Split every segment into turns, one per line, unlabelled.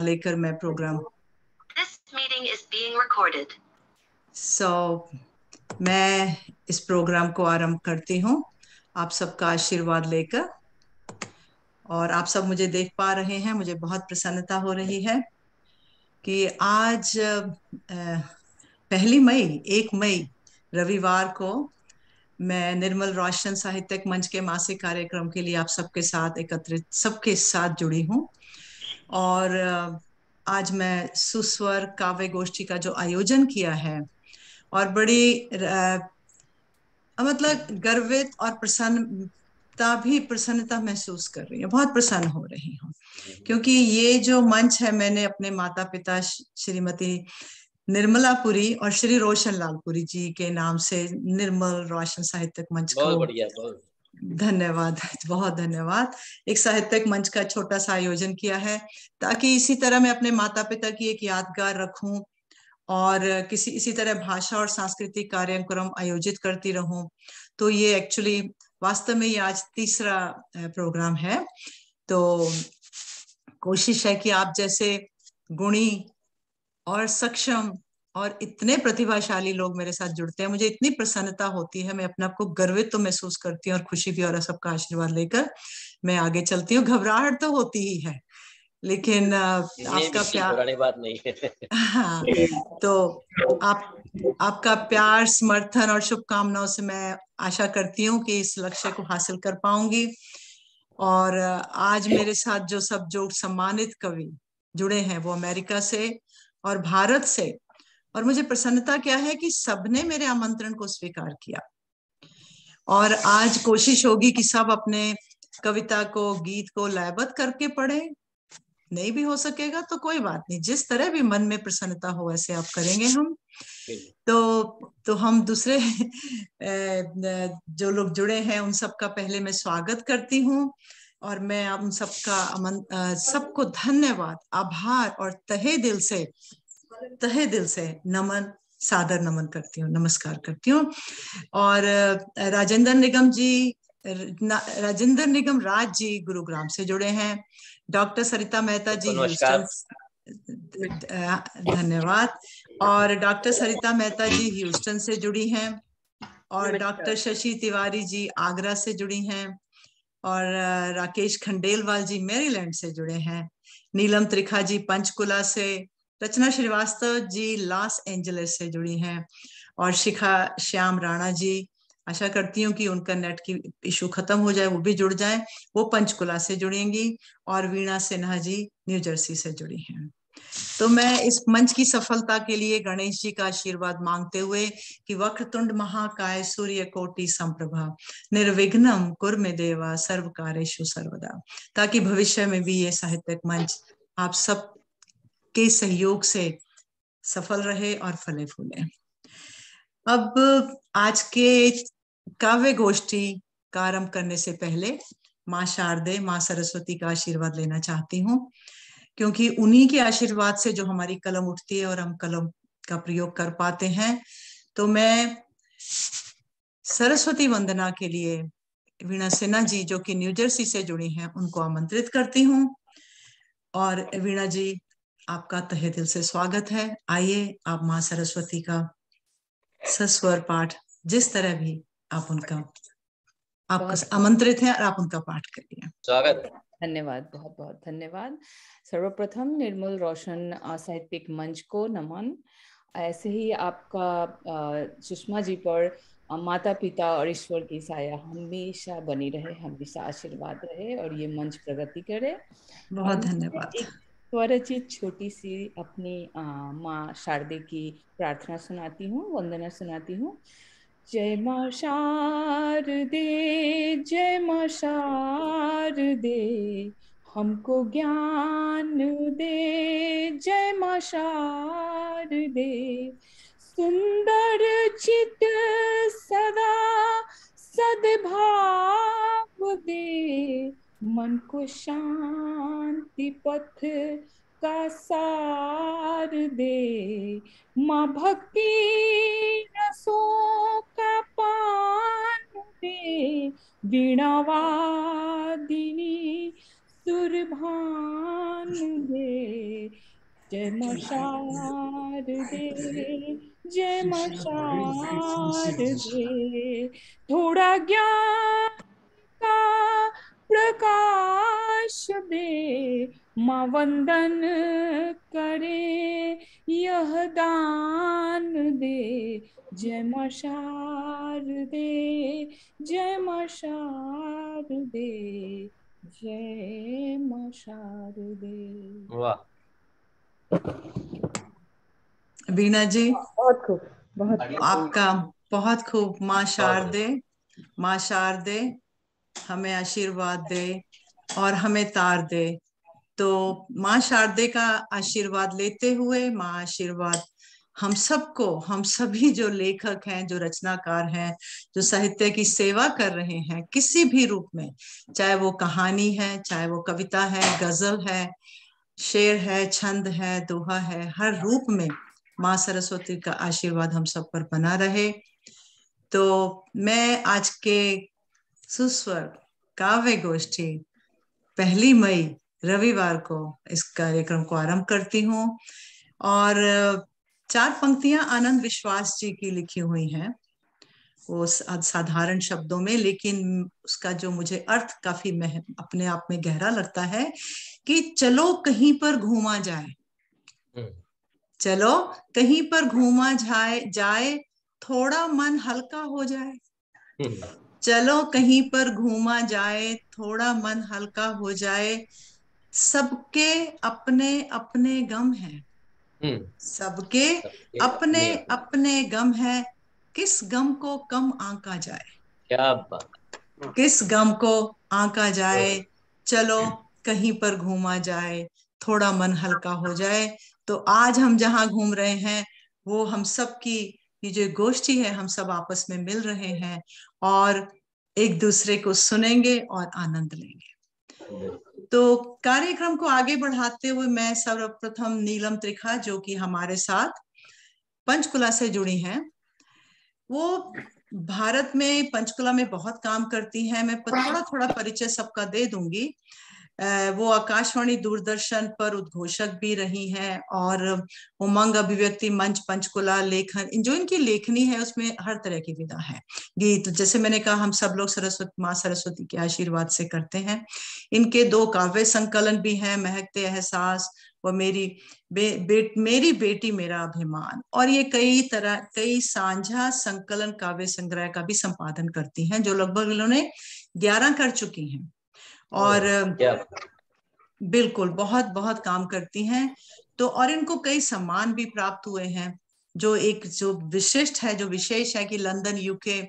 लेकर मैं प्रोग्राम मैं इस प्रोग्राम को आरंभ करती हूँ आप सबका आशीर्वाद लेकर। और आप सब मुझे देख पा रहे हैं, मुझे बहुत प्रसन्नता हो रही है कि आज 1 मई 1 मई रविवार को मैं निर्मल रोशन साहित्यिक मंच के मासिक कार्यक्रम के लिए आप सबके साथ जुड़ी हूँ। और आज मैं सुस्वर काव्य गोष्ठी का जो आयोजन किया है और बड़ी मतलब गर्वित और प्रसन्नता महसूस कर रही हूँ, बहुत प्रसन्न हो रही हूँ क्योंकि ये जो मंच है मैंने अपने माता पिता श्रीमती निर्मलापुरी और श्री रोशन लालपुरी जी के नाम से निर्मल रोशन साहित्यिक मंच को
बहुत बढ़िया, बहुत
धन्यवाद, बहुत धन्यवाद। एक साहित्यिक मंच का छोटा सा आयोजन किया है ताकि इसी तरह मैं अपने माता पिता की एक यादगार रखूं और इसी तरह भाषा और सांस्कृतिक कार्यक्रम आयोजित करती रहूं। तो ये एक्चुअली वास्तव में ये आज तीसरा प्रोग्राम है। तो कोशिश है कि आप जैसे गुणी और सक्षम और इतने प्रतिभाशाली लोग मेरे साथ जुड़ते हैं, मुझे इतनी प्रसन्नता होती है, मैं अपने आप को गर्वित तो महसूस करती हूँ और खुशी भी, और सबका आशीर्वाद लेकर मैं आगे चलती हूँ। घबराहट तो होती ही है लेकिन आपका प्यार,
पुरानी बात नहीं है।
हाँ, तो आपका प्यार, समर्थन और शुभकामनाओं से मैं आशा करती हूँ कि इस लक्ष्य को हासिल कर पाऊंगी। और आज मेरे साथ जो सम्मानित कवि जुड़े हैं वो अमेरिका से और भारत से, और मुझे प्रसन्नता क्या है कि सबने मेरे आमंत्रण को स्वीकार किया। और आज कोशिश होगी कि सब अपने कविता को, गीत को लयबद्ध करके पढ़े। नहीं भी हो सकेगा तो कोई बात नहीं, जिस तरह भी मन में प्रसन्नता हो वैसे आप करेंगे हम। तो हम दूसरे जो लोग जुड़े हैं उन सबका पहले मैं स्वागत करती हूँ और मैं उन सबको धन्यवाद, आभार और तहे दिल से नमन, सादर नमन करती हूँ, नमस्कार करती हूँ। और राजेंद्र निगम राज जी गुरुग्राम से जुड़े हैं। डॉक्टर सरिता मेहता जी ह्यूस्टन, धन्यवाद। और डॉक्टर सरिता मेहता जी ह्यूस्टन से जुड़ी हैं। और डॉक्टर शशि तिवारी जी आगरा से जुड़ी हैं। और राकेश खंडेलवाल जी मैरीलैंड से जुड़े हैं। नीलम त्रिखा जी पंचकुला से, रचना श्रीवास्तव जी लॉस एंजलिस से जुड़ी हैं। और शिखा श्याम राणा जी, आशा करती हूँ कि उनका नेट की इशू खत्म हो जाए, वो भी जुड़ जाए, वो पंचकुला से जुड़ेंगी। और वीणा सिन्हा जी न्यू जर्सी से जुड़ी हैं। तो मैं इस मंच की सफलता के लिए गणेश जी का आशीर्वाद मांगते हुए कि वक्रतुंड महाकाय सूर्यकोटि समप्रभा निर्विघ्नं कुरु मे देवा सर्व कार्येषु सर्वदा, ताकि भविष्य में भी ये साहित्यिक मंच आप सब के सहयोग से सफल रहे और फले फूले। अब आज के काव्य गोष्ठी का आरंभ करने से पहले माँ शारदे, माँ सरस्वती का आशीर्वाद लेना चाहती हूँ, क्योंकि उन्हीं के आशीर्वाद से जो हमारी कलम उठती है और हम कलम का प्रयोग कर पाते हैं। तो मैं सरस्वती वंदना के लिए वीणा सिन्हा जी जो कि न्यू जर्सी से जुड़ी हैं उनको आमंत्रित करती हूँ। और वीणा जी, आपका तहे दिल से स्वागत है। आइए, आप माँ सरस्वती का सस्वर पाठ जिस तरह भी आप आमंत्रित हैं और आप उनका पाठ करिए।
स्वागत।
धन्यवाद, बहुत बहुत धन्यवाद। सर्वप्रथम निर्मल रोशन साहित्यिक मंच को नमन। ऐसे ही आपका सुषमा जी पर माता पिता और ईश्वर की साया हमेशा बनी रहे, हमेशा आशीर्वाद रहे और ये मंच प्रगति करे।
बहुत धन्यवाद।
एक स्वरचित छोटी सी अपनी माँ शारदे की प्रार्थना सुनाती हूँ, वंदना सुनाती हूँ। जय माँ शारदे, जय माँ शारदे, हमको ज्ञान दे, जय माँ शारदे, सुंदर चित सदा सद्भाव दे, मन को शांति पथ का सार दे, माँ भक्ति रसों का पान दे, वीणा वादिनी सुरभान दे, जय मां शारदे, जय मां शारदे। थोड़ा ज्ञान का प्रकाश दे, मां वंदन करे यह दान दे। जय मां शारदे, जय मां शारदे, जय मां शारदे।
वाह,
वीणा जी
बहुत खूब, बहुत
आपका बहुत खूब। माँ शारदे, माँ शारदे हमें आशीर्वाद दे और हमें तार दे। तो माँ शारदे का आशीर्वाद लेते हुए, माँ आशीर्वाद हम सबको, हम सभी जो लेखक हैं, जो रचनाकार हैं, जो साहित्य की सेवा कर रहे हैं किसी भी रूप में, चाहे वो कहानी है, चाहे वो कविता है, गजल है, शेर है, छंद है, दोहा है, हर रूप में माँ सरस्वती का आशीर्वाद हम सब पर बना रहे। तो मैं आज के सुस्वर काव्य गोष्ठी 1 मई रविवार को इस कार्यक्रम को आरंभ करती हूँ। और 4 पंक्तियां आनंद विश्वास जी की लिखी हुई हैं, वो साधारण शब्दों में, लेकिन उसका जो मुझे अर्थ काफी अपने आप में गहरा लगता है कि चलो कहीं पर घूमा जाए, चलो कहीं पर घूमा जाए, थोड़ा मन हल्का हो जाए। चलो कहीं पर घूमा जाए, थोड़ा मन हल्का हो जाए। सबके अपने अपने गम हैं, सबके अपने अपने गम है, किस गम को कम आंका जाए,
क्या बात,
किस गम को आंका जाए। चलो कहीं पर घूमा जाए, थोड़ा मन हल्का हो जाए। तो आज हम जहां घूम रहे हैं वो हम सब की ये जो गोष्ठी है, हम सब आपस में मिल रहे हैं और एक दूसरे को सुनेंगे और आनंद लेंगे। तो कार्यक्रम को आगे बढ़ाते हुए मैं सर्वप्रथम नीलम त्रिखा, जो कि हमारे साथ पंचकुला से जुड़ी हैं, वो भारत में पंचकुला में बहुत काम करती हैं। मैं थोड़ा थोड़ा परिचय सबका दे दूंगी। वो आकाशवाणी दूरदर्शन पर उद्घोषक भी रही हैं और उमंग अभिव्यक्ति मंच पंचकुला, लेखन जो इनकी लेखनी है उसमें हर तरह की विधा है। गीत, जैसे मैंने कहा, हम सब लोग सरस्वती माँ सरस्वती के आशीर्वाद से करते हैं। इनके 2 काव्य संकलन भी हैं, महकते एहसास और मेरी बेटी मेरा अभिमान, और ये कई साझा संकलन काव्य संग्रह का भी संपादन करती हैं, जो लगभग इन्होंने 11 कर चुकी हैं। और बिल्कुल बहुत बहुत काम करती हैं। तो और इनको कई सम्मान भी प्राप्त हुए हैं। जो विशिष्ट है, जो विशेष है कि लंदन यूके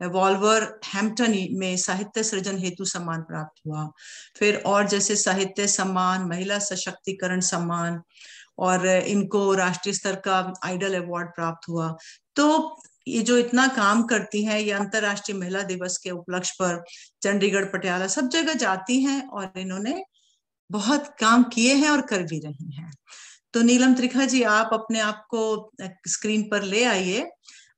वॉल्वर हैम्पटन में साहित्य सृजन हेतु सम्मान प्राप्त हुआ। फिर और जैसे साहित्य सम्मान, महिला सशक्तिकरण सम्मान, और इनको राष्ट्रीय स्तर का आइडल अवार्ड प्राप्त हुआ। तो ये जो इतना काम करती हैं, ये अंतर्राष्ट्रीय महिला दिवस के उपलक्ष्य पर चंडीगढ़, पटियाला सब जगह जाती हैं और इन्होंने बहुत काम किए हैं और कर भी रही हैं। तो नीलम त्रिखा जी, आप अपने आप को स्क्रीन पर ले आइए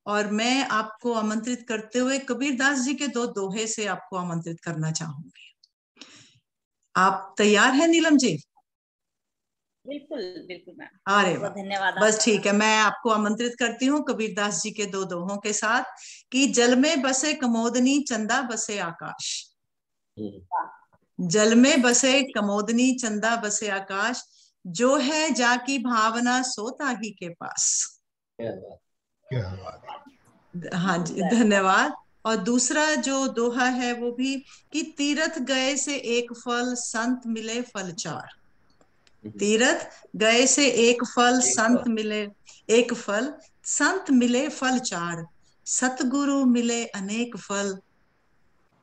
और मैं आपको आमंत्रित करते हुए कबीरदास जी के 2 दोहे से आपको आमंत्रित करना चाहूंगी। आप तैयार हैं नीलम जी?
बिल्कुल बिल्कुल मैम,
अरे
बहुत धन्यवाद।
बस ठीक है, मैं आपको आमंत्रित करती हूँ कबीरदास जी के 2 दोहों के साथ कि जल में बसे कमोदनी, चंदा बसे आकाश। जल में बसे कमोदनी, चंदा बसे आकाश, जो है जाकी भावना सोता ही के पास। हाँ जी, धन्यवाद। और दूसरा जो दोहा है वो भी कि तीरथ गए से एक फल, संत मिले फल 4। तीरथ गए से एक फल, संत मिले एक फल, संत मिले फल 4, सतगुरु मिले अनेक फल,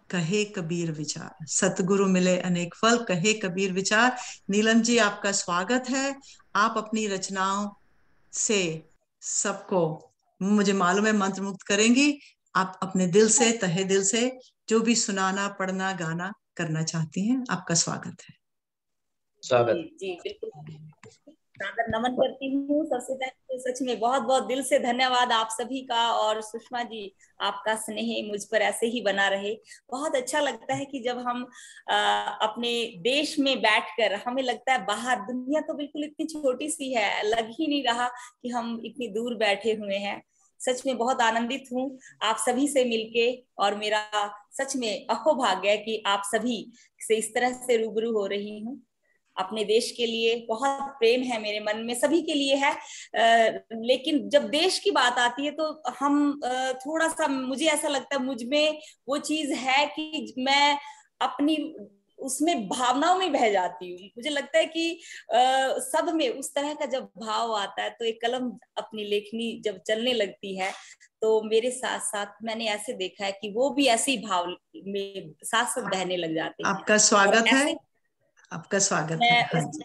कहे कबीर विचार। सतगुरु मिले अनेक फल, कहे कबीर विचार। नीलम जी, आपका स्वागत है। आप अपनी रचनाओं से सबको, मुझे मालूम है, मंत्रमुग्ध करेंगी। आप अपने दिल से, तहे दिल से जो भी सुनाना, पढ़ना, गाना करना चाहती हैं, आपका स्वागत है।
स्वागत।
जी बिल्कुल। सादर नमन करती हूँ। सबसे पहले तो सच में बहुत बहुत दिल से धन्यवाद आप सभी का, और सुषमा जी आपका स्नेह मुझ पर ऐसे ही बना रहे। बहुत अच्छा लगता है कि जब हम अपने देश में बैठकर, हमें लगता है बाहर दुनिया तो बिल्कुल इतनी छोटी सी है, लग ही नहीं रहा कि हम इतनी दूर बैठे हुए हैं। सच में बहुत आनंदित हूँ आप सभी से मिलके, और मेरा सच में अहोभाग्य है कि आप सभी से इस तरह से रूबरू हो रही हूँ। अपने देश के लिए बहुत प्रेम है मेरे मन में, सभी के लिए है, लेकिन जब देश की बात आती है तो हम थोड़ा सा, मुझे ऐसा लगता है मुझ में वो चीज है कि मैं अपनी उसमें भावनाओं में बह जाती हूँ। मुझे लगता है कि सब में उस तरह का जब भाव आता है तो एक कलम अपनी लेखनी जब चलने लगती है, तो मेरे साथ साथ मैंने ऐसे देखा है कि वो भी ऐसे ही भाव में साथ साथ बहने लग जाते हैं।
आपका स्वागत है, आपका स्वागत है। हाँ जी,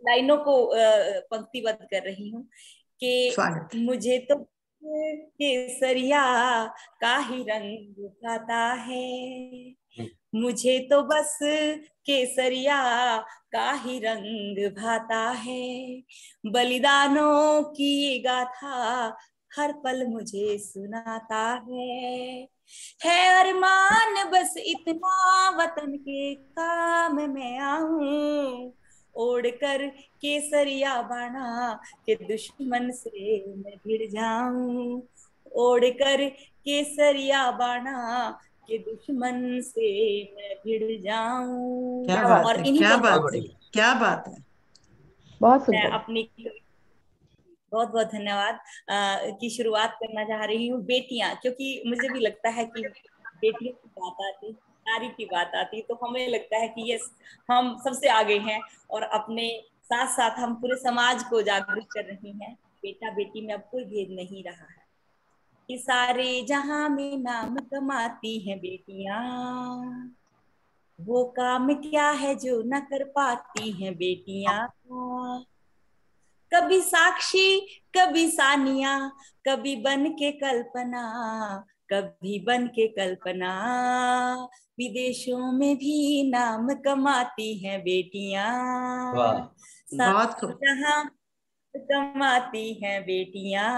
लाइनों को पंक्तिबद्ध कर रही हूँ कि मुझे तो केसरिया का ही रंग भाता है, मुझे तो बस केसरिया का ही रंग भाता है, बलिदानों की ये गाथा हर पल मुझे सुनाता है अरमान बस इतना वतन के काम में आऊं, ओढ़ कर केसरिया बाणा के दुश्मन से मैं भिड़ जाऊं, ओढ़ कर केसरिया बाणा के दुश्मन से मैं भिड़ जाऊं।
क्या बात
और
है,
इन्हीं
क्या बात
पंक्तियों
है,
से
क्या बात है,
बहुत
मैं
सुंदर।
अपनी बहुत बहुत धन्यवाद की शुरुआत करना चाह रही हूँ। बेटियां, क्योंकि मुझे भी लगता है कि बेटियों की बात आती, नारी की बात आती, तो हमें लगता है कि यस, हम सबसे आगे हैं, और अपने साथ साथ हम पूरे समाज को जागरूक कर रही हैं। बेटा बेटी में अब कोई भेद नहीं रहा है, कि सारे जहां में नाम कमाती हैं बेटियां, वो काम क्या है जो न कर पाती हैं बेटियां, कभी साक्षी कभी सानिया, कभी बन के कल्पना, कभी बन के कल्पना, विदेशों में भी नाम कमाती हैं बेटियां,
बहुत खूब,
जहां कमाती हैं बेटियां,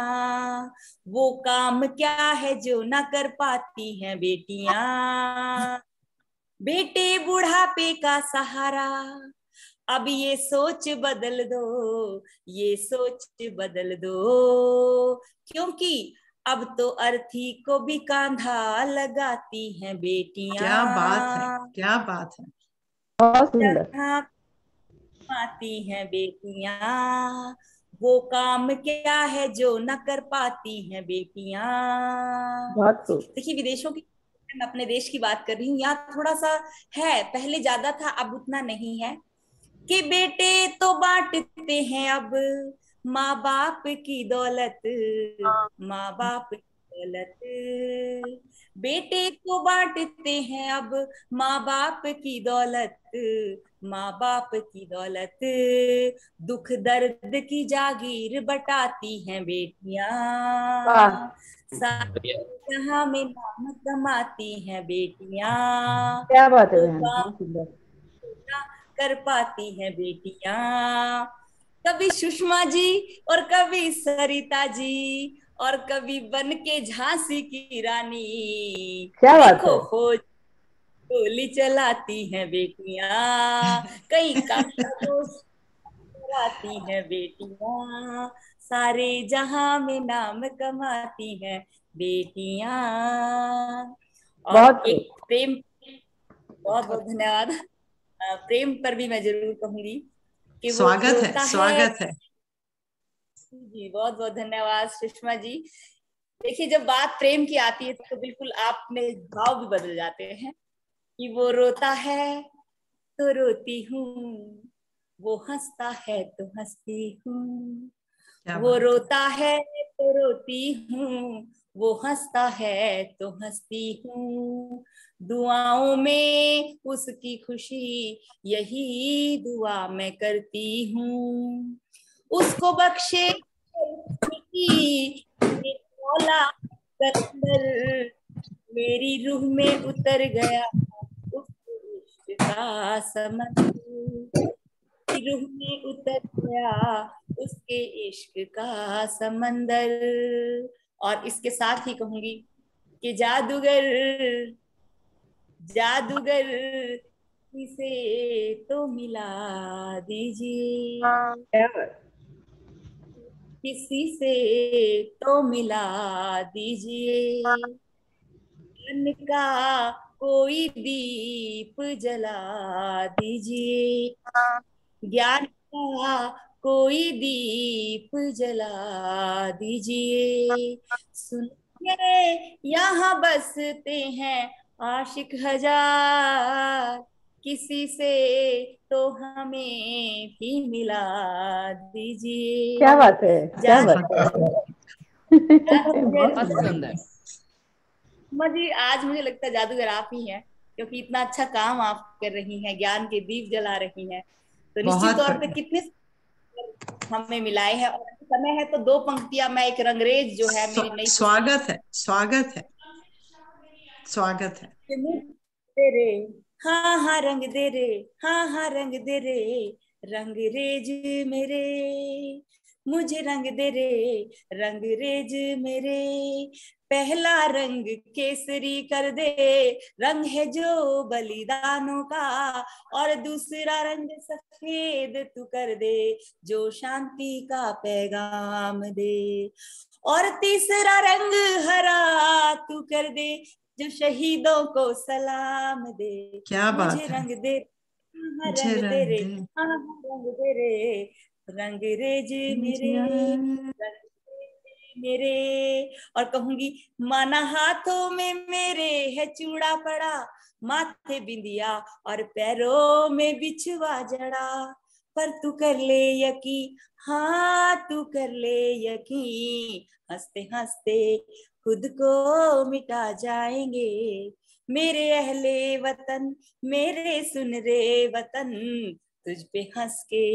वो काम क्या है जो न कर पाती हैं बेटियां, बेटे बुढ़ापे का सहारा, अब ये सोच बदल दो, ये सोच बदल दो, क्योंकि अब तो अर्थी को भी कांधा लगाती हैं बेटियां,
क्या बात है, क्या बात है,
बहुत सुंदर।
जहां पाती हैं बेटियां, वो काम क्या है जो न कर पाती हैं बेटियां।
बहुत खूब।
देखिए, विदेशों की, मैं अपने देश की बात कर रही हूँ, यहाँ थोड़ा सा है, पहले ज्यादा था, अब उतना नहीं है, कि बेटे तो बांटते हैं अब माँ बाप की दौलत, माँ बाप की दौलत, बेटे तो बांटते हैं अब माँ बाप की दौलत, माँ बाप की दौलत, दुख दर्द की जागीर बटाती हैं बेटियां, जहां में नाम कमाती हैं बेटियां,
क्या बात है
वो
बहन,
काम
बहुत सुंदर।
कर पाती हैं बेटियां। कभी सुषमा जी और कभी सरिता जी, और कभी बन के झांसी की रानी,
क्या बात
देखो
है।
हो गोली चलाती हैं बेटियां, कई का कराती हैं बेटियां, सारे जहां में नाम कमाती हैं बेटियां। और
बहुत खूब।
एक प्रेम, बहुत बहुत धन्यवाद, प्रेम पर भी मैं जरूर कहूंगी कि वो
स्वागत है,
रोता है।
स्वागत है।
जी, बहुत बहुत धन्यवाद सुषमा जी। देखिए, जब बात प्रेम की आती है तो बिल्कुल आप में भाव भी बदल जाते हैं, कि वो रोता है तो रोती हूँ, वो हंसता है तो हंसती हूँ,
क्या
वो
बात है,
रोता है तो रोती हूँ, वो हंसता है तो हंसती हूँ, दुआओं में उसकी खुशी, यही दुआ मैं करती हूँ, उसको बख्शे मौला कलंदर, मेरी रूह में उतर गया उस इश्क का समंदर, रूह में उतर गया उसके इश्क का समंदर। और इसके साथ ही कहूंगी कि जादूगर जादूगर इसे तो मिला दीजिए, किसी से तो मिला दीजिए, ज्ञान का कोई दीप जला दीजिए, ज्ञान का कोई दीप जला दीजिए। सुनिए यहाँ बसते हैं आशिक हजार, किसी से तो हमें भी मिला दीजिए।
क्या बात है, क्या बात है।
बहुत सुंदर।
जी आज मुझे लगता है जादूगर आप ही हैं, क्योंकि इतना अच्छा काम आप कर रही हैं, ज्ञान के दीप जला रही हैं। तो निश्चित तौर पे कितने हमें मिलाए हैं। और समय है तो दो पंक्तियां मैं, एक रंगरेज जो है मेरी नई
स्वागत है, स्वागत है, स्वागत है।
तेरे हाँ हाँ रंग दे रे, हाँ हाँ रंग दे रे, रंगरेज मेरे, मुझे रंग दे रे, रंगरेज मेरे। पहला रंग केसरी कर दे, रंग है जो बलिदानों का, और दूसरा रंग सफेद तू कर दे, जो शांति का पैगाम दे, और तीसरा रंग हरा तू कर दे, जो शहीदों को सलाम दे।
क्या बात
मुझे
है।
रंग दे, हाँ रंग दे रे, हाँ रंग दे रे, रंगरेज मेरे, मेरे। और कहूंगी माना हाथों में मेरे है चूड़ा पड़ा, माथे बिंदिया और पैरों में बिछुआ जड़ा, पर तू कर ले यकीन, हाँ तू कर ले यकीन, हंसते हंसते खुद को मिटा जाएंगे, मेरे अहले वतन, मेरे सुन रे वतन, तुझ पे हंस के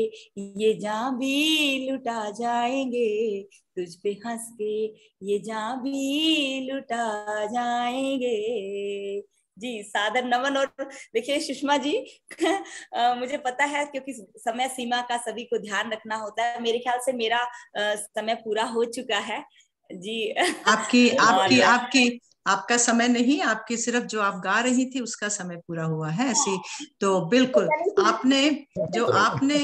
ये जान भी लुटा जाएंगे, तुझ पे हंस के ये जान भी लुटा जाएंगे। जी सादर नमन। और देखिए सुषमा जी मुझे पता है क्योंकि समय सीमा का सभी को ध्यान रखना होता है, मेरे ख्याल से मेरा समय पूरा हो चुका है जी।
आपका समय नहीं, आपकी सिर्फ जो आप गा रही थी उसका समय पूरा हुआ है ऐसी। तो बिल्कुल आपने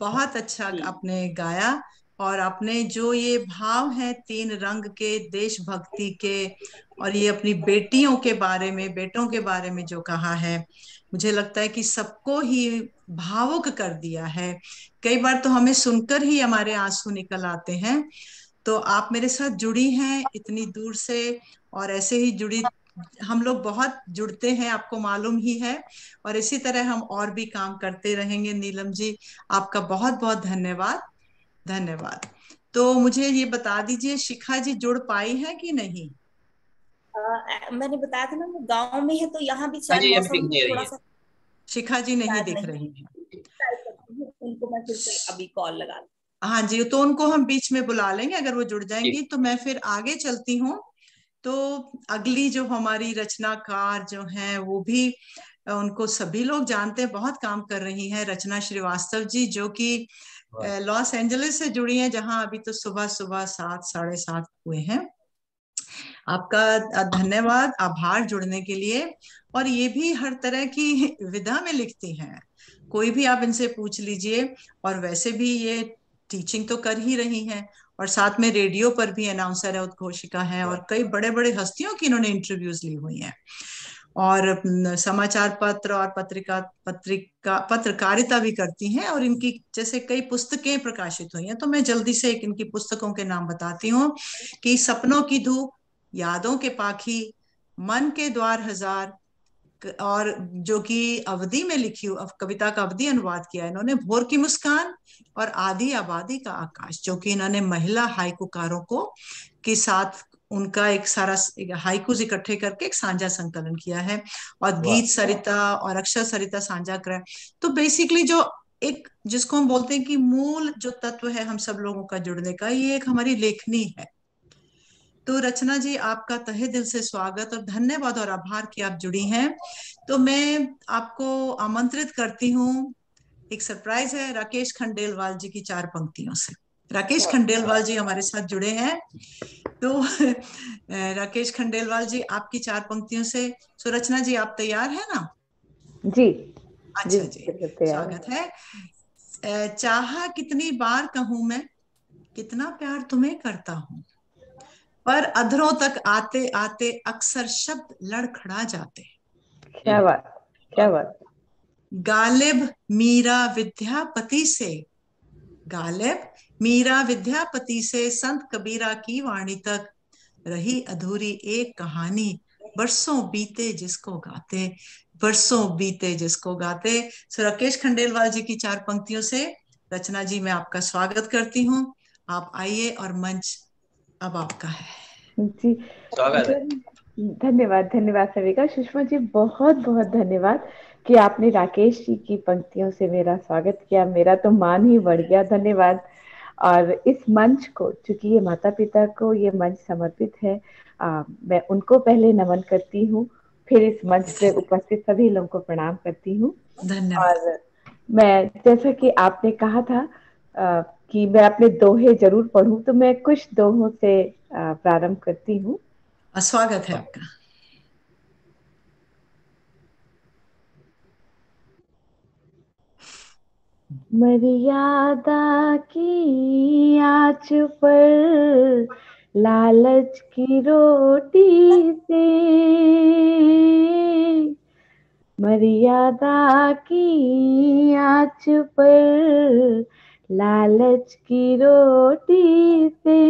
बहुत अच्छा आपने गाया, और आपने जो ये भाव है 3 रंग के, देशभक्ति के, और ये अपनी बेटियों के बारे में, बेटों के बारे में जो कहा है, मुझे लगता है कि सबको ही भावुक कर दिया है। कई बार तो हमें सुनकर ही हमारे आंसू निकल आते हैं। तो आप मेरे साथ जुड़ी हैं इतनी दूर से, और ऐसे ही जुड़ी हम लोग बहुत जुड़ते हैं, आपको मालूम ही है, और इसी तरह हम और भी काम करते रहेंगे। नीलम जी आपका बहुत बहुत धन्यवाद, धन्यवाद। तो मुझे ये बता दीजिए, शिखा जी जुड़ पाई है कि नहीं?
मैंने बताया था ना वो गांव में है, तो यहाँ भी शायद मौसम थोड़ा सा,
शिखा जी नहीं दिख रही है।
उनको मैं फिर से अभी कॉल लगा लूं।
हाँ जी, तो उनको हम बीच में बुला लेंगे अगर वो जुड़ जाएंगी। तो मैं फिर आगे चलती हूँ। तो अगली जो हमारी रचनाकार जो हैं वो भी, उनको सभी लोग जानते हैं, बहुत काम कर रही हैं, रचना श्रीवास्तव जी, जो कि लॉस एंजलिस से जुड़ी हैं, जहां अभी तो सुबह सुबह 7 साढ़े 7 हुए हैं। आपका धन्यवाद, आभार जुड़ने के लिए। और ये भी हर तरह की विधा में लिखती हैं, कोई भी आप इनसे पूछ लीजिए। और वैसे भी ये टीचिंग तो कर ही रही हैं, और साथ में रेडियो पर भी अनाउंसर है, उद्घोषिका है, और कई बड़े बड़े हस्तियों की इन्होंने इंटरव्यूज ली हुई हैं, और समाचार पत्र और पत्रकारिता भी करती हैं, और इनकी जैसे कई पुस्तकें प्रकाशित हुई हैं। तो मैं जल्दी से एक इनकी पुस्तकों के नाम बताती हूँ कि सपनों की धूप, यादों के पाखी, मन के द्वार हजार, और जो कि अवधि में लिखी हुई कविता का अवधि अनुवाद किया इन्होंने, भोर की मुस्कान, और आधी आबादी का आकाश, जो कि इन्होंने महिला हाइकुकारों को के साथ उनका एक सारा हाइकुज इकट्ठे करके एक साझा संकलन किया है, और गीत सरिता और अक्षर सरिता साझा करा। तो बेसिकली जो एक जिसको हम बोलते हैं कि मूल जो तत्व है हम सब लोगों का जुड़ने का, ये एक हमारी लेखनी है। तो रचना जी आपका तहे दिल से स्वागत और धन्यवाद और आभार कि आप जुड़ी हैं। तो मैं आपको आमंत्रित करती हूँ एक सरप्राइज है राकेश खंडेलवाल जी की 4 पंक्तियों से। राकेश खंडेलवाल जी हमारे साथ जुड़े हैं, तो राकेश खंडेलवाल जी आपकी 4 पंक्तियों से। सुरचना जी आप तैयार है ना?
जी
अच्छा जी,
तैयार
स्वागत है। चाहा कितनी बार कहूं मैं, कितना प्यार तुम्हें करता हूं, पर अधरों तक आते आते अक्सर शब्द लड़खड़ा जाते।
क्या बात, क्या बात।
गालिब मीरा विद्यापति से, गालिब मीरा विद्यापति से संत कबीरा की वाणी तक रही अधूरी एक कहानी, बरसों बीते जिसको गाते, बरसों बीते जिसको गाते। सो राकेश खंडेलवाल जी की 4 पंक्तियों से रचना जी मैं आपका स्वागत करती हूँ। आप आइए और मंच अब आपका है।
जी धन्यवाद, धन्यवाद सभी का। सुषमा जी बहुत बहुत धन्यवाद कि आपने राकेश जी की पंक्तियों से मेरा स्वागत किया, मेरा तो मान ही बढ़ गया। धन्यवाद। और इस मंच को, चूंकि ये माता पिता को ये मंच समर्पित है, मैं उनको पहले नमन करती हूँ, फिर इस मंच पे उपस्थित सभी लोगों को प्रणाम करती हूँ।
धन्यवाद।
और मैं, जैसा कि आपने कहा था कि मैं अपने दोहे जरूर पढ़ूं, तो मैं कुछ दोहों से प्रारंभ करती हूँ।
स्वागत है आपका।
मर्यादा की आँच पर लालच की रोटी से, मर्यादा की आँच पर लालच की रोटी से,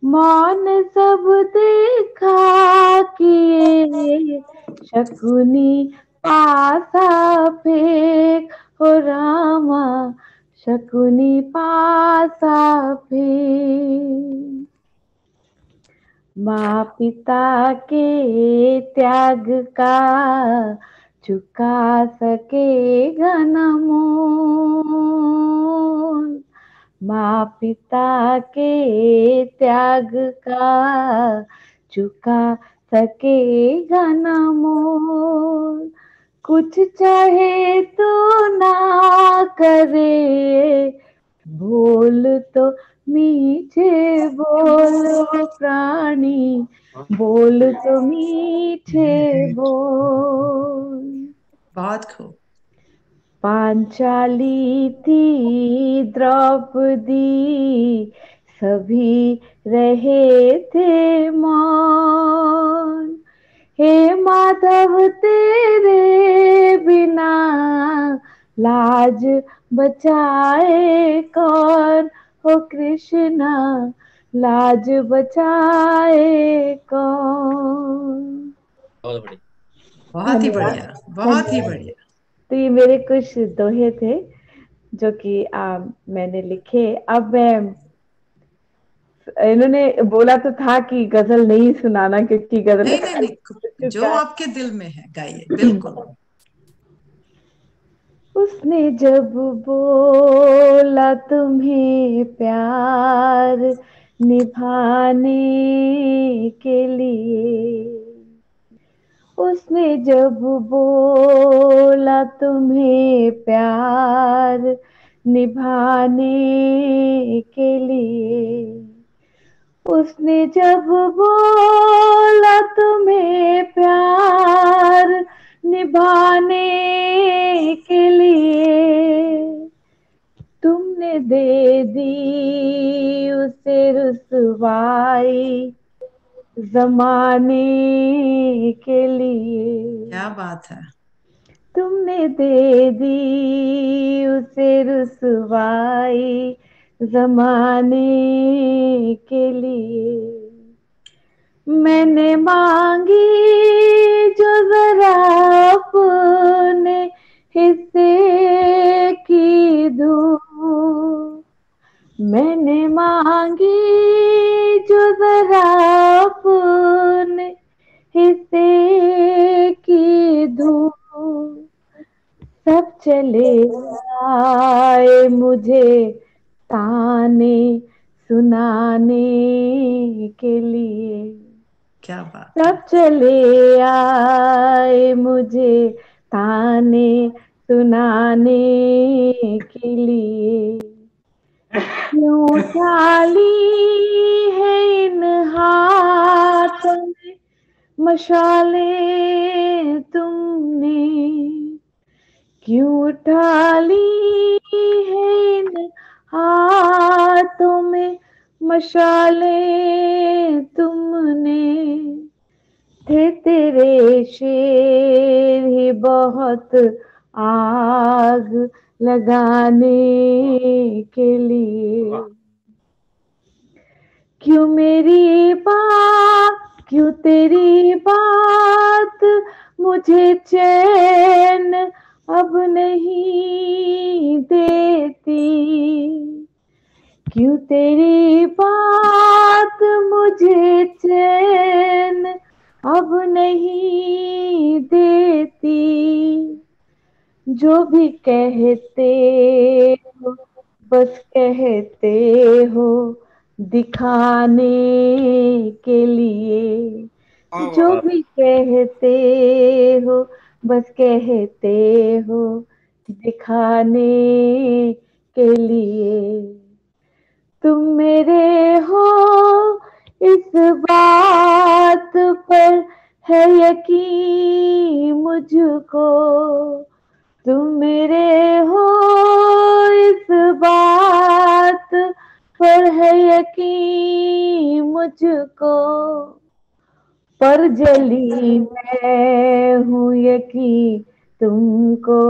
मौन सब देखा किए शकुनी पासा फेंक, हो रामा शकुनी पासा फेंक। माँ पिता के त्याग का चुका सकेगा न मोल, माँ पिता के त्याग का चुका सकेगा न मोल। कुछ चाहे तो ना करे, बोल तो मीठे बोलो प्राणी, बोल तो मीठे बोल।
बहुत खूब।
पांचाली थी द्रौपदी, सभी रहे थे मौन, हे माधव तेरे बिना लाज बचाए कौन, हो कृष्णा लाज बचाए कौन।
बहुत बढ़िया, बहुत ही बढ़िया, बहुत ही बढ़िया।
तो ये मेरे कुछ दोहे थे जो कि मैंने लिखे। अब मैं, इन्होंने बोला तो था कि गजल नहीं सुनाना, क्योंकि गजल
नहीं नहीं नहीं, जो आपके दिल में है गाइए, बिल्कुल।
उसने जब बोला तुम्हें प्यार निभाने के लिए, उसने जब बोला तुम्हें प्यार निभाने के लिए, उसने जब बोला तुम्हें प्यार निभाने के लिए, तुमने दे दी उसे रुसवाई जमाने के लिए।
क्या बात है।
तुमने दे दी उसे रुसवाई जमाने के लिए। मैंने मांगी जो जरा अपने हिस्से की धूप, मैंने मांगी जो जरा अपने हिस्से की धूप, सब चले आए मुझे ताने सुनाने के लिए।
क्या बात।
सब चले आए मुझे ताने सुनाने के लिए। क्यों डाली है इन हाथों में मशाले तुमने, क्यों डाली है इन हाथों में मशाले तुमने। थे तेरे शेर ही बहुत आग लगाने के लिए। क्यों मेरी बात, क्यों तेरी बात मुझे चैन अब नहीं देती। क्यों तेरी बात मुझे चैन अब नहीं देती। जो भी कहते हो बस कहते हो दिखाने के लिए। जो भी कहते हो बस कहते हो दिखाने के लिए। तुम मेरे हो इस बात पर है यकीन मुझको। तुम मेरे हो इस बात पर है यकीन मुझको। पर जली मैं हूँ यकीन तुमको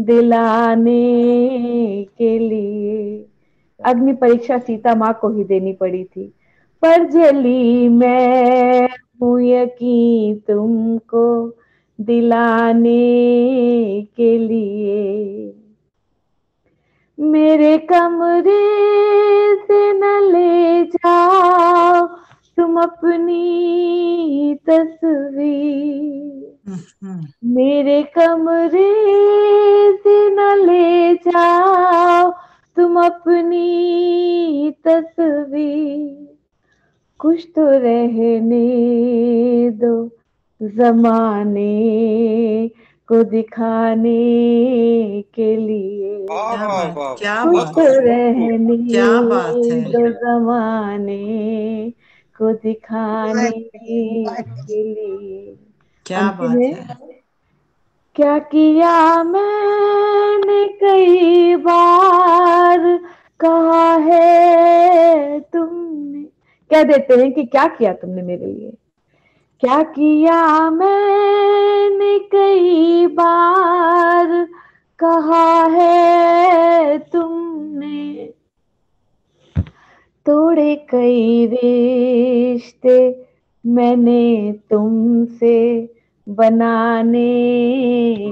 दिलाने के लिए। अग्नि परीक्षा सीता माँ को ही देनी पड़ी थी। पर जली मैं हूँ यकीन तुमको दिलाने के लिए। मेरे कमरे से न ले जाओ तुम अपनी तस्वीर। मेरे कमरे से न ले जाओ तुम अपनी तस्वीर। कुछ तो रहने दो जमाने को दिखाने के लिए।
क्या
कुछ
बात
तो
है,
रहने
क्या बात है।
दो जमाने को दिखाने के लिए।
क्या बात है।
क्या किया मैंने कई बार कहा है तुमने। कह देते हैं कि क्या किया तुमने मेरे लिए। क्या किया मैंने कई बार कहा है तुमने। तोड़े कई रिश्ते मैंने तुमसे बनाने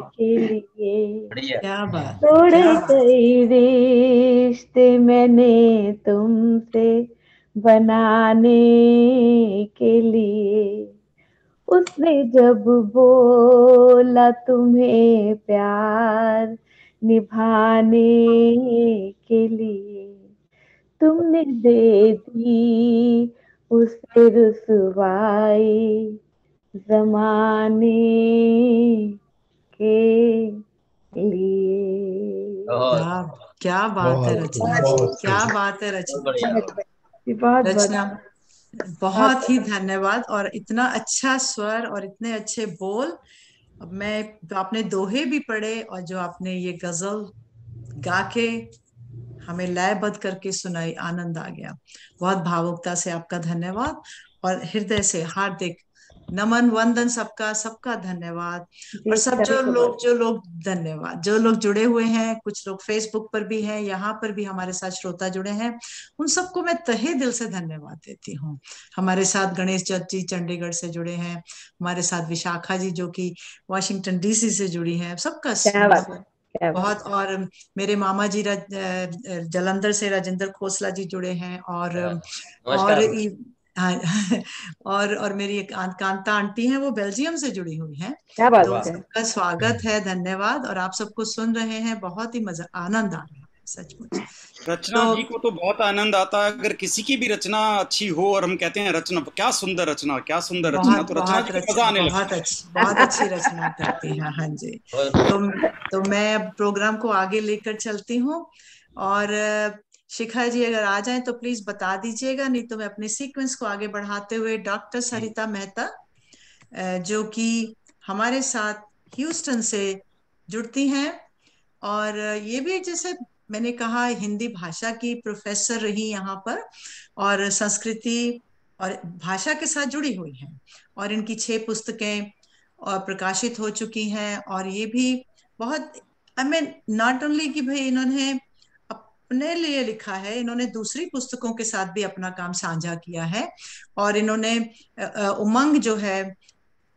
के लिए।
क्या बात,
तोड़े
क्या बात।
कई रिश्ते मैंने तुमसे बनाने के लिए। उसने जब बोला तुम्हें प्यार निभाने के लिए। तुमने दे दी उसे रुसवाई जमाने के लिए।
क्या बात है रचना जी, क्या बात है रचना जी।
बहुत
रचना बहुत ही
बहुत
धन्यवाद। और इतना अच्छा स्वर और इतने अच्छे बोल। अब मैं जो आपने दोहे भी पढ़े और जो आपने ये गजल गा के हमें लयबद्ध करके सुनाई, आनंद आ गया। बहुत भावुकता से आपका धन्यवाद और हृदय से हार्दिक नमन वंदन सबका सबका धन्यवाद। और सब जो लोग धन्यवाद, जो लोग जुड़े हुए हैं, कुछ लोग फेसबुक पर भी हैं, यहाँ पर भी हमारे साथ श्रोता जुड़े हैं, उन सबको मैं तहे दिल से धन्यवाद देती हूँ। हमारे साथ गणेश जट जी चंडीगढ़ से जुड़े हैं, हमारे साथ विशाखा जी जो कि वाशिंगटन डीसी से जुड़ी हैं, सबका बहुत। और मेरे मामा जी जलंधर से राजेंद्र खोसला जी जुड़े हैं। और और मेरी एक कांता आंटी हैं, वो बेल्जियम से जुड़ी हुई हैं। तो सबका स्वागत है, धन्यवाद। और आप सबको सुन रहे हैं, बहुत ही मजा आनंद आ रहा है। सचमुच।
रचना जी को तो बहुत आनंद आता है अगर किसी की भी रचना अच्छी हो, और हम कहते हैं रचना, क्या सुंदर रचना, क्या सुंदर रचना, तो रचना जी को मजा आने लगता है।
बहुत अच्छी रचना करती हैं। हाँ जी। तो मैं अब प्रोग्राम को आगे लेकर चलती हूँ, और शिखा जी अगर आ जाएं तो प्लीज बता दीजिएगा, नहीं तो मैं अपने सीक्वेंस को आगे बढ़ाते हुए डॉक्टर सरिता मेहता, जो कि हमारे साथ ह्यूस्टन से जुड़ती हैं, और ये भी जैसे मैंने कहा हिंदी भाषा की प्रोफेसर रही यहाँ पर, और संस्कृति और भाषा के साथ जुड़ी हुई हैं, और इनकी 6 पुस्तकें और प्रकाशित हो चुकी हैं। और ये भी बहुत, आई मीन नॉट ओनली कि भाई इन्होंने अपने लिए लिखा है, इन्होंने दूसरी पुस्तकों के साथ भी अपना काम साझा किया है। और इन्होंने उमंग जो है,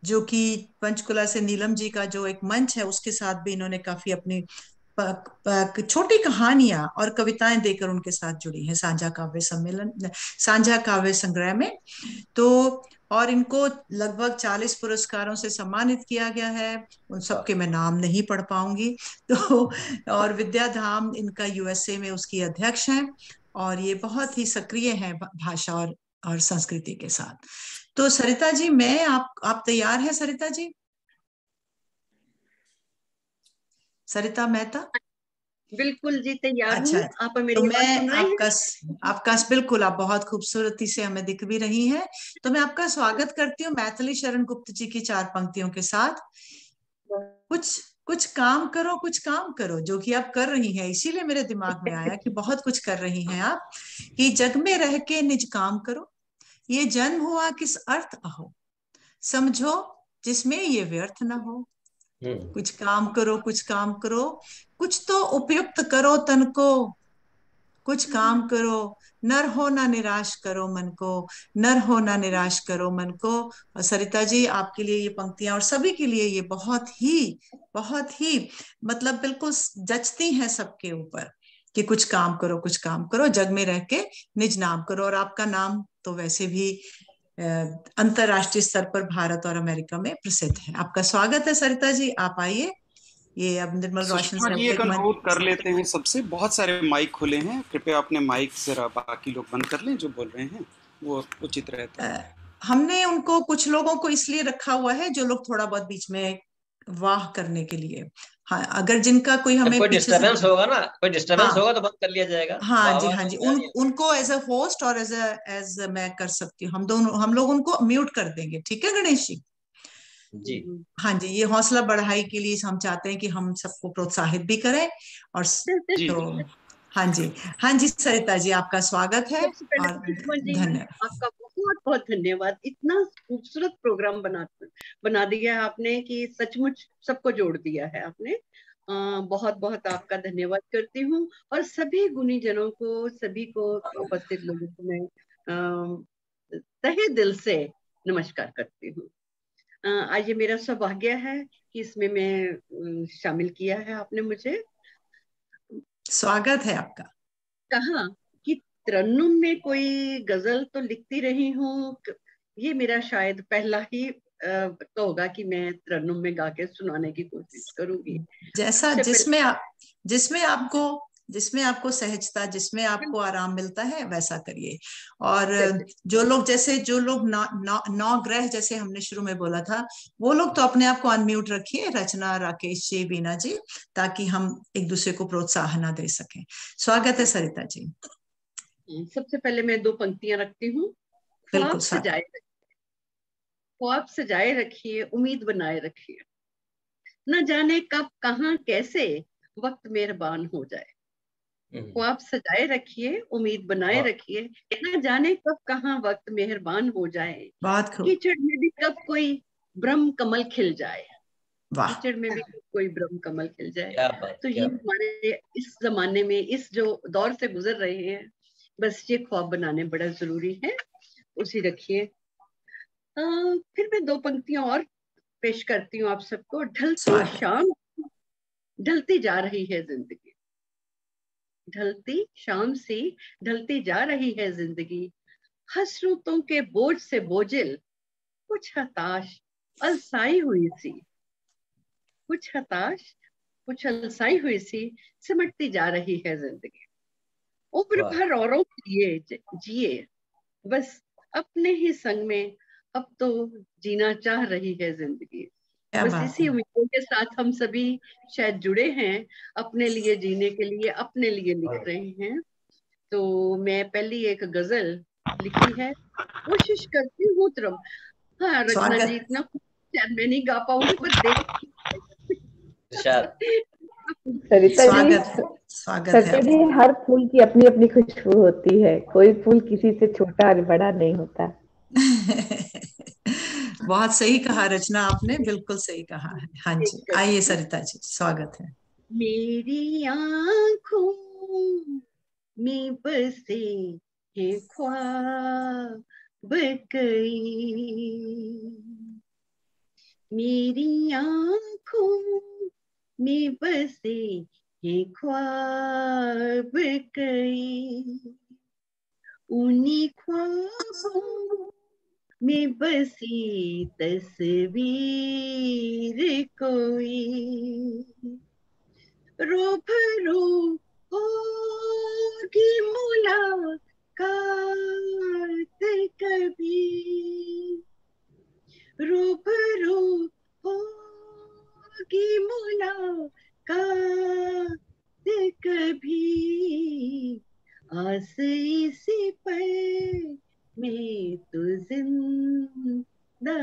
जो कि पंचकुला से नीलम जी का जो एक मंच है, उसके साथ भी इन्होंने काफी अपनी छोटी कहानियां और कविताएं देकर उनके साथ जुड़ी हैं साझा काव्य सम्मेलन, साझा काव्य संग्रह में। तो और इनको लगभग 40 पुरस्कारों से सम्मानित किया गया है, उन सबके मैं नाम नहीं पढ़ पाऊंगी। तो और विद्याधाम इनका यूएसए में उसकी अध्यक्ष हैं, और ये बहुत ही सक्रिय हैं भाषा और संस्कृति के साथ। तो सरिता जी, मैं आप तैयार हैं सरिता जी? सरिता मेहता?
बिल्कुल जी, तैयार हूँ।
अच्छा,
आप मेरी
तो
आवाज सुन
मैं
रहे हैं?
आपका बिल्कुल, आप बहुत खूबसूरती से हमें दिख भी रही हैं। तो मैं आपका स्वागत करती हूँ मैथिली शरण गुप्त जी की 4 पंक्तियों के साथ। कुछ कुछ काम करो, कुछ काम करो, जो कि आप कर रही हैं। इसीलिए मेरे दिमाग में आया कि बहुत कुछ कर रही हैं आप, कि जग में रह के निज काम करो, ये जन्म हुआ किस अर्थ अहो, समझो जिसमें ये व्यर्थ न हो। कुछ काम करो, कुछ काम करो, कुछ तो उपयुक्त करो तन को, कुछ काम करो, नर हो ना निराश करो मन को, नर हो ना निराश करो मन को। और सरिता जी, आपके लिए ये पंक्तियां और सभी के लिए ये बहुत ही मतलब बिल्कुल जचती हैं सबके ऊपर, कि कुछ काम करो, कुछ काम करो, जग में रह के निज नाम करो। और आपका नाम तो वैसे भी अंतरराष्ट्रीय स्तर पर भारत और अमेरिका में प्रसिद्ध है। आपका स्वागत है सरिता जी, आप आइए। ये अब निर्मल रोशन
सुषमा जी, एक अनुरोध कर लेते हैं सबसे, बहुत सारे माइक खुले हैं, कृपया अपने माइक जरा बाकी लोग बंद कर लें जो बोल रहे हैं, वो उचित रहता है।
हमने उनको कुछ लोगों को इसलिए रखा हुआ है जो लोग थोड़ा बहुत बीच में वाह करने के लिए। हाँ, अगर जिनका कोई हमें
कोई डिस्टरबेंस होगा ना, कोई डिस्टरबेंस होगा तो बंद कर लिया जाएगा।
हाँ जी, हाँ जी, उनको एज अ होस्ट और एज मैं कर सकती हूँ, हम लोग उनको म्यूट कर देंगे, ठीक है गणेश जी?
जी
हाँ जी, ये हौसला बढ़ाई के लिए हम चाहते हैं कि हम सबको प्रोत्साहित भी करें। और तो हाँ जी, हाँ जी सरिता जी, आपका स्वागत है और धन्यवाद।
आपका बहुत बहुत धन्यवाद। इतना खूबसूरत प्रोग्राम बना दिया है आपने कि सचमुच सबको जोड़ दिया है आपने। बहुत बहुत आपका धन्यवाद करती हूँ, और सभी गुणीजनों को, सभी को, उपस्थित लोगों को मैं तहे दिल से नमस्कार करती हूँ। आज ये मेरा सौभाग्य है कि इसमें मैं शामिल किया है आपने मुझे।
स्वागत है आपका।
कहा कि तरन्नुम में कोई गजल तो लिखती रही हूँ, ये मेरा शायद पहला ही तो होगा कि मैं तरन्नुम में गा के सुनाने की कोशिश करूंगी।
जैसा जिसमें आपको सहजता, जिसमें आपको आराम मिलता है, वैसा करिए। और जो लोग 9 ग्रह जैसे हमने शुरू में बोला था, वो लोग तो अपने आप को अनम्यूट रखिए, रचना, राकेश जी, बीना जी, ताकि हम एक दूसरे को प्रोत्साहन दे सकें। स्वागत है सरिता जी।
सबसे पहले मैं 2 पंक्तियां रखती हूँ। ख्वाब सजाए रखिए, उम्मीद बनाए रखिए, न जाने कब कहाँ कैसे वक्त मेहरबान हो जाए। ख्वाब सजाए रखिए, उम्मीद बनाए रखिए, न जाने कब कहाँ वक्त मेहरबान हो जाए। कीचड़ में भी कब कोई ब्रह्म कमल खिल जाए। कीचड़ में भी कोई ब्रह्म कमल खिल जाए। तो ये हमारे इस जमाने में, इस जो दौर से गुजर रहे हैं, बस ये ख्वाब बनाने बड़ा जरूरी है, उसी रखिए। फिर मैं 2 पंक्तियां और पेश करती हूँ आप सबको। ढलती जा रही है जिंदगी, ढलती शाम सी ढलती जा रही है जिंदगी, हसरतों के बोझ से बोझिल, कुछ हताश अलसाई हुई सी, कुछ हताश उछलसाई हुई सी सिमटती जा रही है जिंदगी। उम्र भर औरों के लिए जिए, बस अपने ही संग में अब तो जीना चाह रही है जिंदगी। बस इसी उम्मीदों के साथ हम सभी शायद जुड़े हैं, अपने लिए जीने के लिए, अपने लिए लिख रहे हैं। तो मैं पहली एक गजल लिखी है, कोशिश करती हूँ तरफ। हाँ रचना जी, इतना शायद मैं नहीं गा पाऊंगी, पर देख
सरिता जी, सरिता जी, हर फूल की अपनी अपनी खुशबू होती है, कोई फूल किसी से छोटा और बड़ा नहीं होता।
बहुत सही कहा रचना आपने, बिल्कुल सही कहा है। हाँ जी, आइए सरिता जी, स्वागत है।
मेरी आँखों में बसे हैं ख्वाब कई, मेरी आँखों में बसे हैं ख्वाब कई, उन्हीं ख्वाबों में बसी तस्वीर कोई, रूबरू होगी मुलाकात कभी, रूबरू होगी मुलाकात कभी, आस इसी पर मैं तो जिंदा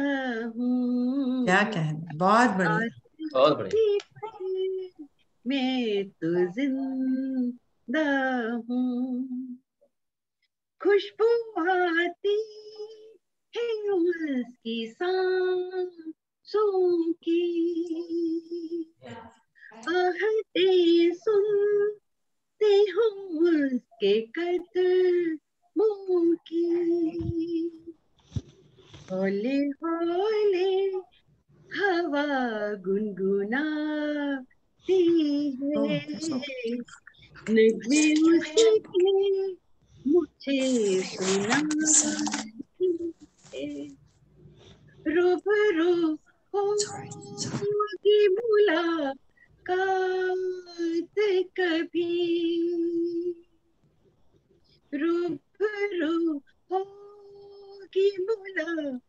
हूँ।
क्या कहना, बहुत बढ़िया,
बहुत बढ़िया।
मैं तो जिंदा हूँ, खुशबू आती है उसकी सांसों की, आहटें सुनते हूँ उसके कदमों की, हौले हौले हवा गुनगुनाती है, नगमे उसके मुझे सुनाती है, रूबरू होगी मुलाकात कभी, रूबरू होगी मुलाकात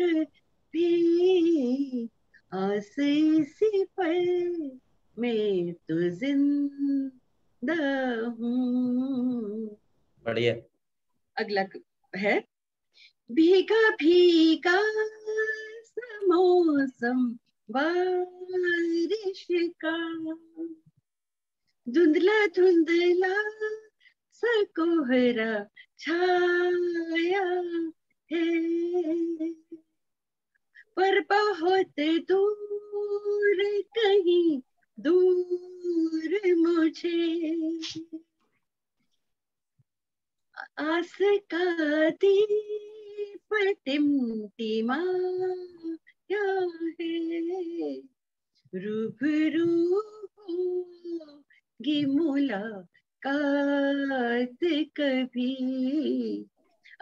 कभी, आस इसी पर मैं तो जिंदा हूँ।
बढ़िया।
अगला है, भीगा भीगा मौसम बारिश का, धुंधला धुंधला सा कोहरा छाया है, पर बहुत दूर कहीं दूर मुझे आस का दीप टिमटिमाया है, रूबरू होगी मुलाकात कभी,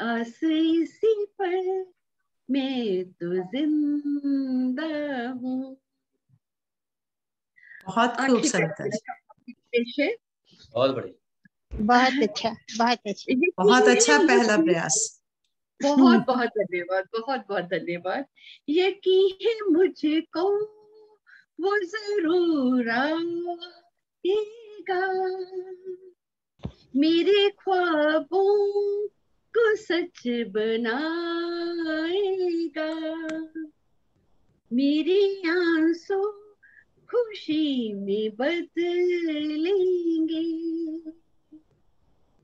आस इसी पर मैं तो जिंदा हूँ।
बहुत खूब सरिता जी,
बहुत बढ़िया,
बहुत अच्छा, बहुत अच्छा,
बहुत अच्छा पहला प्रयास।
बहुत बहुत धन्यवाद, बहुत बहुत धन्यवाद। यकीन है मुझको वो जरूर आएगा, मेरे ख्वाबों को सच बनाएगा, मेरी आंसू खुशी में बदलेंगे,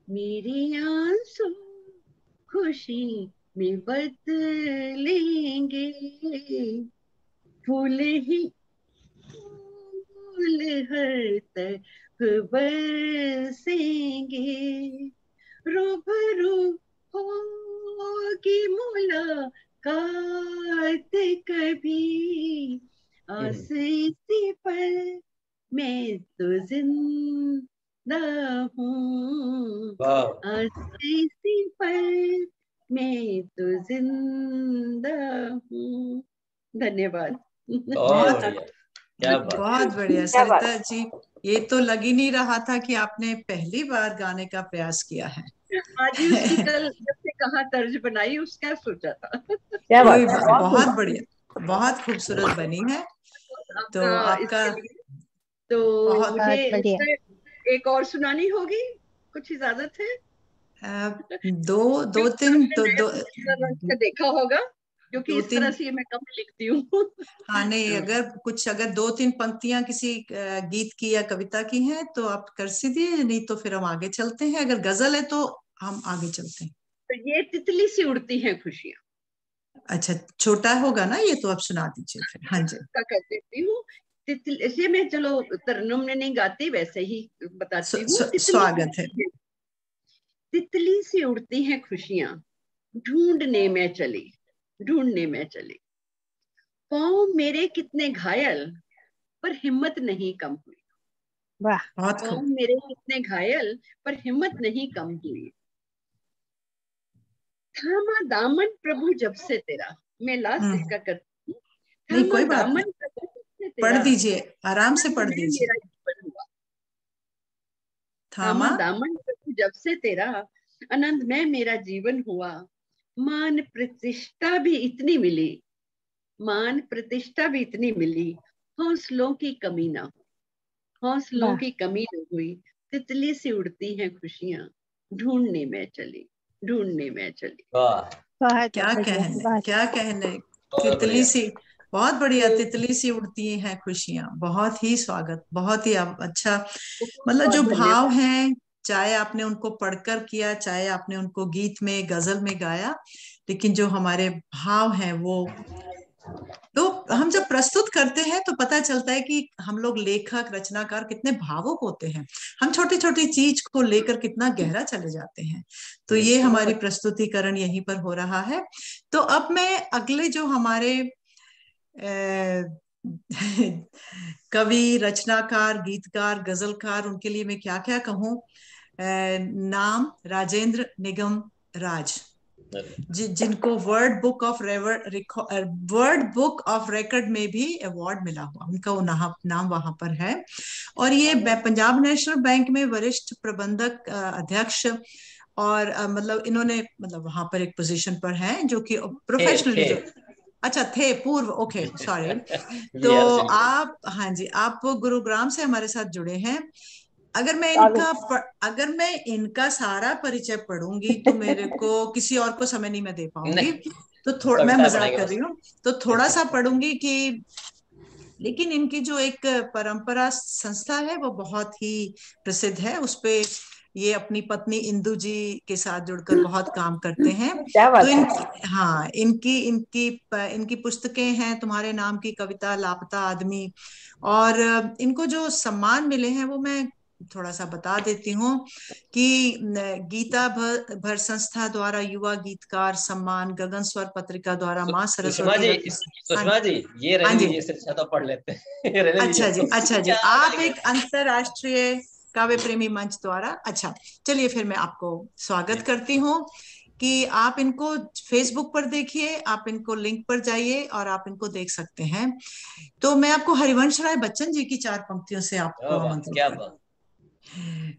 मेरी आंसू खुशी में बदलेंगे, फूल ही फूल हर तरफ बरसेंगे, रूबरू होगी मुलाकात कभी, आस इसी पर मैं तो जिंदा हूँ, आस इसी पर मैं तो जिंदा हूँ। धन्यवाद।
बहुत बढ़िया,
बहुत बढ़िया सरिता जी, ये तो लग ही नहीं रहा था कि आपने पहली बार गाने का प्रयास किया है।
आज ही उसकी कल जब से कहा तर्ज बनाई उसका सोचा था।
कोई बहुत बढ़िया, बहुत खूबसूरत बनी है। तो आपका
तो
बहुत
मुझे एक और सुनानी होगी, कुछ इजाजत है?
दो तीन तो
देखा होगा क्योंकि इस तरह से मैं कम लिखती हूँ।
हाँ नहीं, अगर दो तीन पंक्तियां किसी गीत की या कविता की हैं तो आप कर दीजिए, नहीं तो फिर हम आगे चलते हैं। अगर गजल है तो हम आगे चलते हैं।
तो ये तितली सी उड़ती हैं खुशियां।
अच्छा, छोटा होगा ना ये, तो आप सुना दीजिए फिर। हाँ जी,
कर देती हूँ। इसे मैं चलो तरन्नुम में नहीं गाती, वैसे ही बताती हूँ।
स्वागत है।
तितली सी उड़ती हैं खुशियां, ढूंढने में चली, ढूंढने में चली। पाँव मेरे कितने घायल पर हिम्मत नहीं कम हुई। पाँव मेरे कितने घायल पर हिम्मत नहीं कम हुई। थामा दामन प्रभु जब से तेरा, मैं लास्ट इसका करती हूँ।
नहीं कोई बात नहीं, पढ़ दीजिए, आराम से पढ़ दीजिए।
थामा दामन प्रभु जब से तेरा, आनंद में मेरा जीवन हुआ। मान प्रतिष्ठा भी इतनी मिली, मान प्रतिष्ठा भी इतनी मिली, हौसलों की कमी ना हो, हौसलों की कमी न हुई। तितली सी उड़ती हैं खुशियां, ढूंढने में चली, ढूंढने में चली।
क्या कहने तितली सी, बहुत बढ़िया। तितली सी उड़ती हैं खुशियां, बहुत ही स्वागत, बहुत ही अच्छा। मतलब जो भाव हैं, चाहे आपने उनको पढ़कर किया, चाहे आपने उनको गीत में गजल में गाया, लेकिन जो हमारे भाव हैं वो तो हम जब प्रस्तुत करते हैं तो पता चलता है कि हम लोग लेखक रचनाकार कितने भावुक होते हैं। हम छोटी छोटी चीज को लेकर कितना गहरा चले जाते हैं। तो ये हमारी प्रस्तुतिकरण यहीं पर हो रहा है। तो अब मैं अगले जो हमारे कवि, रचनाकार, गीतकार, गजलकार, उनके लिए मैं क्या क्या कहूँ। नाम राजेंद्र निगम राज, जिनको वर्ड बुक ऑफ रिकॉर्ड में भी अवार्ड मिला हुआ, उनका वो नाम वहां पर है। और ये पंजाब नेशनल बैंक में वरिष्ठ प्रबंधक अध्यक्ष, और मतलब इन्होंने मतलब वहां पर एक पोजीशन पर हैं जो कि प्रोफेशनली जो अच्छा थे पूर्व, ओके सॉरी। तो आप, हाँ जी, आप गुरुग्राम से हमारे साथ जुड़े हैं। अगर मैं इनका सारा परिचय पढ़ूंगी तो मेरे को किसी और को समय नहीं मैं दे पाऊंगी। तो थोड़ा मैं मजाक कर रही हूँ, तो थोड़ा सा पढ़ूंगी कि, लेकिन इनकी जो एक परंपरा संस्था है वो बहुत ही प्रसिद्ध है। उसपे ये अपनी पत्नी इंदु जी के साथ जुड़कर बहुत काम करते हैं। तो हाँ, इनकी पुस्तकें हैं तुम्हारे नाम की कविता, लापता आदमी, और इनको जो सम्मान मिले हैं वो मैं थोड़ा सा बता देती हूँ कि गीता भर संस्था द्वारा युवा गीतकार सम्मान, गगन स्वर पत्रिका द्वारा माँ सरस्वती।
सुषमा जी ये रहने दीजिए, इससे अच्छा तो पढ़ लेते हैं।
अच्छा जी, आप एक अंतरराष्ट्रीय काव्य प्रेमी मंच द्वारा, अच्छा चलिए फिर मैं आपको स्वागत करती हूँ कि आप इनको फेसबुक पर देखिए, आप इनको लिंक पर जाइए और आप इनको देख सकते हैं। तो मैं आपको हरिवंश राय बच्चन जी की 4 पंक्तियों से आपको आमंत्रित,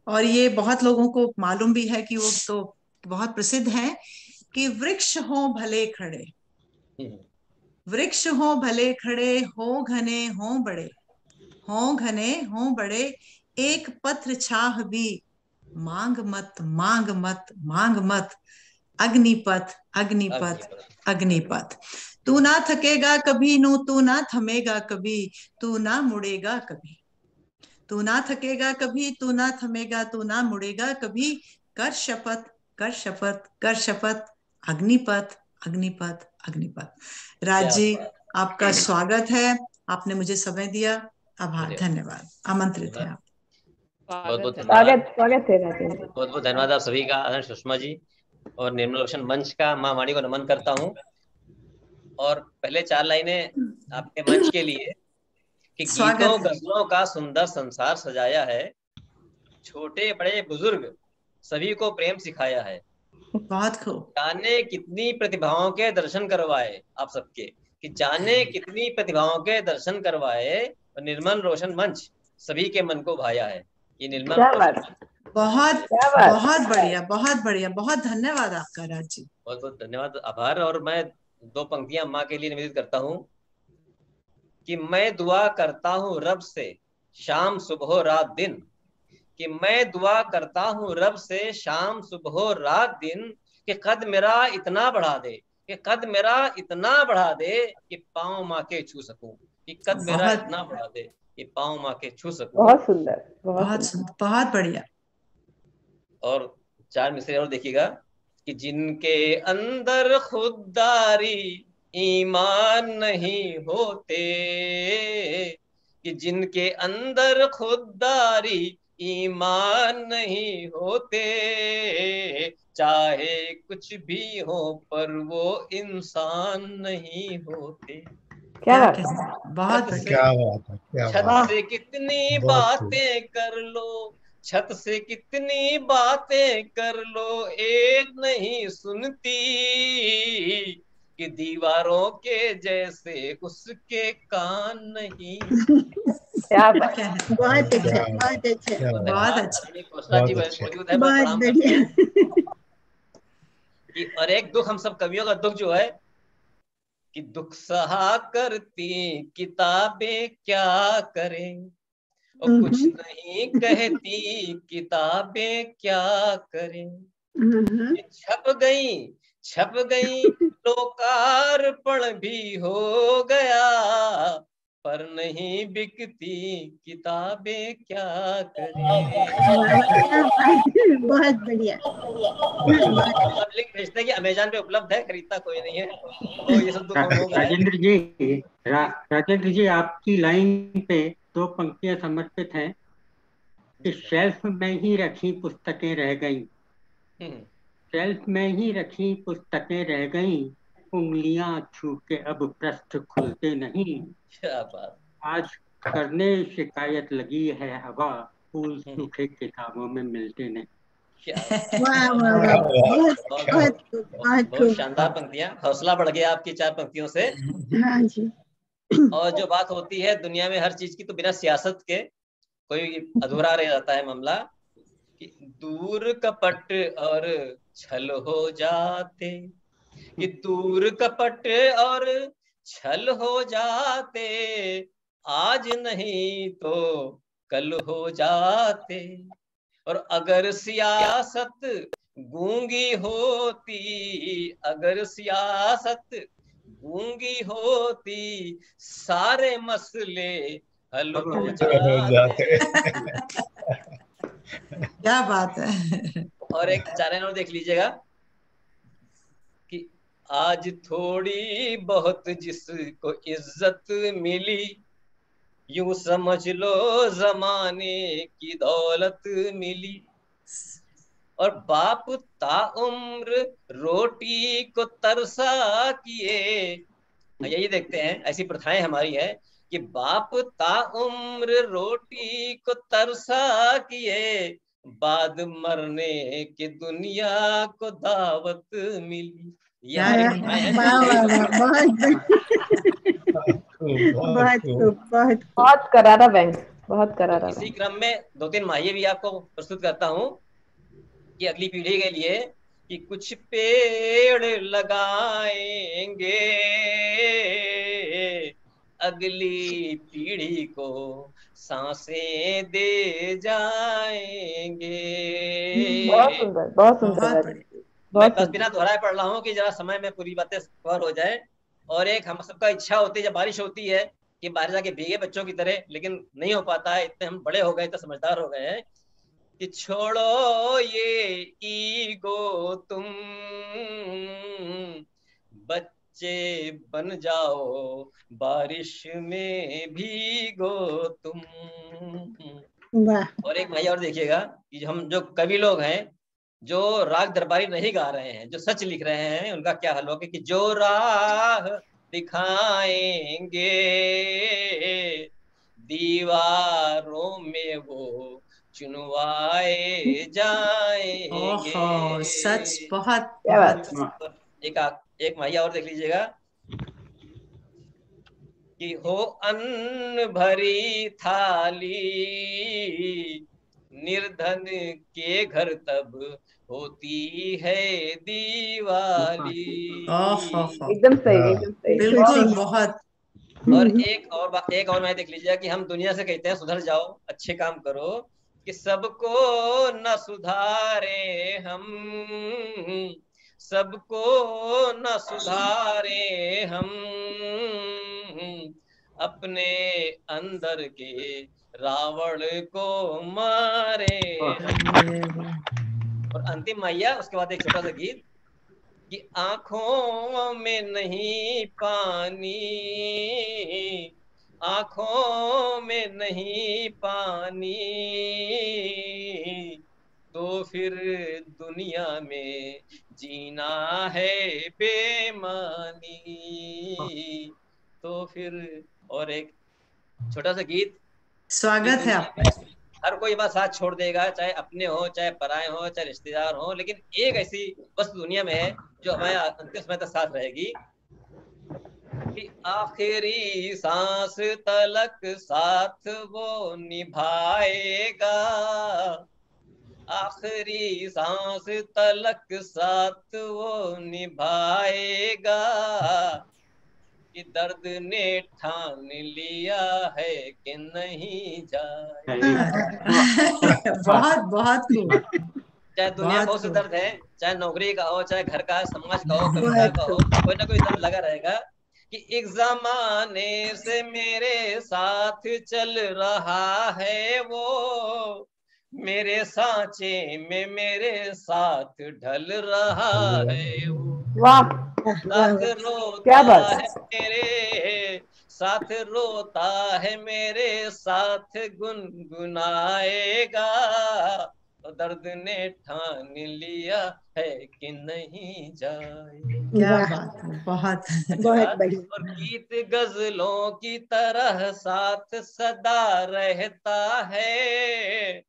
और ये बहुत लोगों को मालूम भी है कि वो तो बहुत प्रसिद्ध हैं कि वृक्ष हो भले खड़े, वृक्ष हो भले खड़े, हो घने हो बड़े, हो घने हो बड़े, एक पत्र छाह भी मांग मत, मांग मत, मांग मत, अग्निपथ अग्निपथ अग्निपथ। तू ना थकेगा कभी नू, तू ना थमेगा कभी, तू ना मुड़ेगा कभी, तू ना थकेगा कभी, तू ना थमेगा, तू ना मुड़ेगा कभी, कर शपथ कर शपथ कर शपथ, अग्निपथ अग्निपथ अग्निपथ। राज जी, आपका स्वागत है, आपने मुझे समय दिया, आभार, धन्यवाद, आमंत्रित है आप।
बहुत
स्वागत है राजेंद्र।
बहुत बहुत धन्यवाद आप सभी का, आदरणीय सुषमा जी और निर्मल रोशन मंच का माँ वाणी को नमन करता हूँ। और पहले 4 लाइनें आपके मंच के लिए कि गीतों गजलों का सुंदर संसार सजाया है, छोटे बड़े बुजुर्ग सभी को प्रेम सिखाया है।
बहुत खूब।
जाने कितनी प्रतिभाओं के दर्शन करवाए आप सबके, कि जाने कितनी प्रतिभाओं के दर्शन करवाए, और निर्मल रोशन मंच सभी के मन को भाया है। ये निर्मल
क्या
रोशन
बात,
बहुत
क्या बात।
बहुत बढ़िया, बहुत बढ़िया, बहुत धन्यवाद आपका राज जी।
बहुत बहुत धन्यवाद, आभार। और मैं 2 पंक्तियां माँ के लिए निवेदित करता हूँ कि मैं दुआ करता हूँ रब से शाम सुबह रात दिन, कि मैं दुआ करता हूँ रब से शाम सुबह रात दिन, कि कद मेरा इतना बढ़ा दे, कि कद मेरा इतना बढ़ा दे कि पाँव माँ के छू सकूं, कि कद मेरा इतना बढ़ा दे कि पाँव माँ के छू सकूं।
बहुत सुंदर,
बहुत सुंदर, बहुत बढ़िया।
और 4 मिसरे और देखिएगा कि जिनके अंदर खुददारी ईमान नहीं होते, कि जिनके अंदर खुददारी ईमान नहीं होते, चाहे कुछ भी हो पर वो इंसान नहीं होते।
क्या बात,
बहुत
क्या बात है, क्या
छत
बात
से कितनी
बहुत खूब।
बातें कर लो, छत से कितनी बातें कर लो, एक नहीं सुनती, कि दीवारों के जैसे उसके कान नहीं।
क्या बात,
बहुत अच्छा, बहुत अच्छा,
बहुत अच्छा,
कौशला जी
बहुत अच्छा।
मौजूद है,
बहुत
प्रणाम करते
बढ़िया।
हैं कि और एक दुख हम सब कवियों का दुख जो है कि दुख सहा करती किताबें क्या करें, और कुछ नहीं कहती किताबें क्या करें। छप गई लोकार्पण भी हो गया, पर नहीं बिकती किताबें क्या करें।
बहुत बढ़िया।
अब लिंक भेजते हैं कि अमेजन पे उपलब्ध है, खरीदता कोई नहीं है। तो ये सब दुख हम लोग हैं।
राजेंद्र जी आपकी लाइन पे 2 पंक्तियां समर्पित हैं कि शेल्फ में ही रखी पुस्तकें रह गईं, शेल्फ में ही रखी पुस्तकें रह गईं, उंगलियां छू के अब पृष्ठ खुलते नहीं।
क्या बात।
आज करने शिकायत लगी है हवा, फूल सूखे किताबों में मिलते नहीं।
वाह वाह वाह, बहुत
बहुत शानदार पंक्तियां, हौसला बढ़ गया आपकी 4 पंक्तियों से।
हाँ जी।
और जो बात होती है दुनिया में हर चीज की, तो बिना सियासत के कोई अधूरा रह जाता है मामला, कि दूर कपट और छल हो जाते, कि दूर कपट और छल हो जाते, आज नहीं तो कल हो जाते। और अगर सियासत गूंगी होती, अगर सियासत गूंगी होती, सारे मसले हल हो जाते।
क्या बात है।
और एक चैनल और देख लीजिएगा कि आज थोड़ी बहुत जिसको इज्जत मिली, यूं समझ लो जमाने की दौलत मिली। और बाप ताउम्र रोटी को तरसा किए, यही देखते हैं, ऐसी प्रथाएं हमारी है कि बाप ताउम्र रोटी को तरसा किए, बाद मरने के दुनिया को दावत मिली। ये हमारी प्रथाएं हैं।
बहुत करारा बैंक, बहुत करारा।
इसी क्रम में 2-3 माहिए भी आपको प्रस्तुत करता हूँ कि अगली पीढ़ी के लिए, कि कुछ पेड़ लगाएंगे अगली पीढ़ी को सांसें दे जाएंगे।
बहुत सुंदर, बहुत सुंदर।
मैं बस बिना दोहराए पढ़ रहा हूँ कि जरा समय में पूरी बातें कवर हो जाए। और एक हम सबका इच्छा होती है जब बारिश होती है कि बाहर जाके भीगे बच्चों की तरह, लेकिन नहीं हो पाता है, इतने हम बड़े हो गए, इतने समझदार हो गए हैं कि छोड़ो ये ईगो, तुम बच्चे बन जाओ, बारिश में भीगो तुम। और एक भाई और देखिएगा कि हम जो कवि लोग हैं, जो राग दरबारी नहीं गा रहे हैं, जो सच लिख रहे हैं, उनका क्या हाल होगा कि जो राह दिखाएंगे दीवारों में वो चुनवाए जाएंगे।
ओहो, सच बहुत बहुत।
एक भैया और देख लीजिएगा कि कि हो अन्न भरी थाली, निर्धन के घर तब होती है दिवाली।
एकदम सही, एकदम सही।
बिल्कुल, बहुत।
और एक और मैं देख लीजिए कि हम दुनिया से कहते हैं सुधर जाओ, अच्छे काम करो, कि सबको न सुधारे हम, सबको न सुधारे हम, अपने अंदर के रावण को मारे। और अंतिम मैया, उसके बाद एक छोटा सा गीत कि आंखों में नहीं पानी, आंखों में नहीं पानी, तो फिर दुनिया में जीना है बेमानी। तो फिर और एक छोटा सा गीत,
स्वागत है आपका।
हर कोई बात साथ छोड़ देगा, चाहे अपने हो चाहे पराए हो चाहे रिश्तेदार हो, लेकिन एक ऐसी वस्तु दुनिया में है जो हमें अंतिम समय तक साथ रहेगी, कि आखिरी सांस तलक साथ वो निभाएगा, आखिरी सांस तलक साथ वो निभाएगा, कि दर्द ने ठान लिया है कि नहीं जाएगा।
बहुत बहुत खूब।
चाहे दुनिया में बहुत से दर्द है, चाहे नौकरी का हो, चाहे घर का, समाज का हो, कविता का हो, कोई ना कोई दर्द लगा रहेगा, कि एक जमाने से मेरे साथ चल रहा है वो, मेरे सांचे में मेरे साथ ढल रहा है वो।
वाह,
साथ रोता है मेरे साथ, रोता है मेरे साथ, गुनगुनाएगा, तो दर्द ने ठान लिया है कि नहीं जाएगा।
क्या बात है, बहुत
बहुत बढ़िया।
और गीत गजलों की तरह साथ सदा रहता है,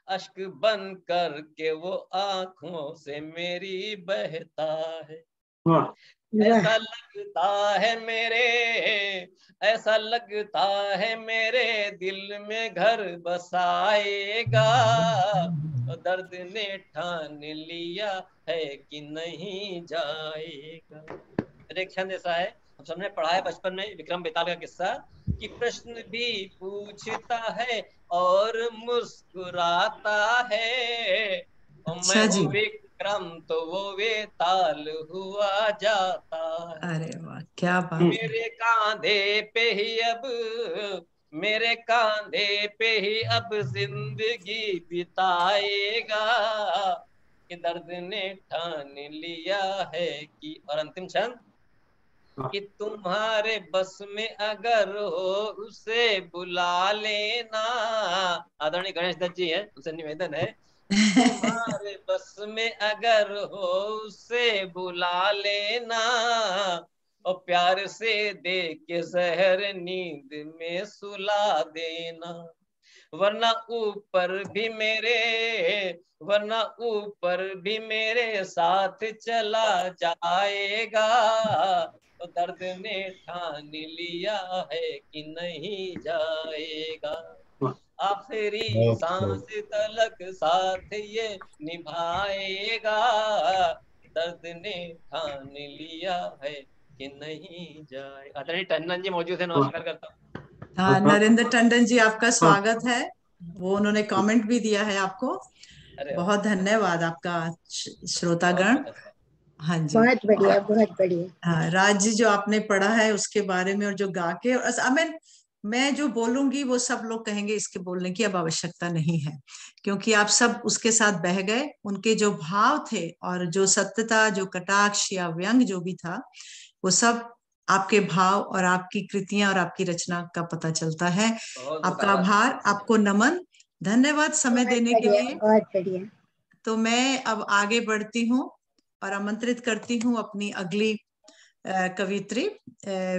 अश्क बन कर के वो आंखों से मेरी बहता है। ऐसा लगता है मेरे, ऐसा लगता है मेरे दिल में घर बसाएगा, तो दर्द ने ठान लिया है कि नहीं जाएगा। एक छंद ऐसा है, हम सबने पढ़ा है बचपन में, विक्रम बेताल का किस्सा, कि प्रश्न भी पूछता है और मुस्कुराता है, और मैं हूँ विक्रम तो वो वेताल हुआ जाता है।
अरे वाह, क्या बात।
मेरे कांधे पे ही अब, मेरे कांधे पे ही अब जिंदगी बिताएगा, कि दर्द ने ठान लिया है कि। और अंतिम छंद, कि तुम्हारे बस में अगर हो उसे बुला लेना, आदरणीय गणेश दत्त जी है, उनसे निवेदन है, तुम्हारे बस में अगर हो उसे बुला लेना, और प्यार से दे के जहर नींद में सुला देना, वरना ऊपर भी मेरे, वरना ऊपर भी मेरे साथ चला जाएगा, तो दर्द ने ठान लिया है कि नहीं जाएगा, आखिरी सांस तलक साथ ये निभाएगा, दर्द ने ठान लिया है कि नहीं जाए। आदरणीय टंडन जी मौजूद है, नमस्कार करता हूँ।
हाँ, नरेंद्र टंडन जी, आपका स्वागत है। वो उन्होंने कमेंट भी दिया है आपको। बहुत धन्यवाद आपका श्रोतागण। हाँ जी,
बहुत बढ़िया, बहुत बढ़िया।
हाँ, राज जी, जो आपने पढ़ा है उसके बारे में, और जो गा के, मैं जो बोलूंगी वो सब लोग कहेंगे इसके बोलने की अब आवश्यकता नहीं है, क्योंकि आप सब उसके साथ बह गए। उनके जो भाव थे और जो सत्यता, जो कटाक्ष या व्यंग जो भी था, वो सब आपके भाव और आपकी कृतियां और आपकी रचना का पता चलता है। आपका आभार, आपको नमन, धन्यवाद समय देने के लिए।
बहुत बढ़िया।
तो मैं अब आगे बढ़ती हूँ और आमंत्रित करती हूँ अपनी अगली कवित्री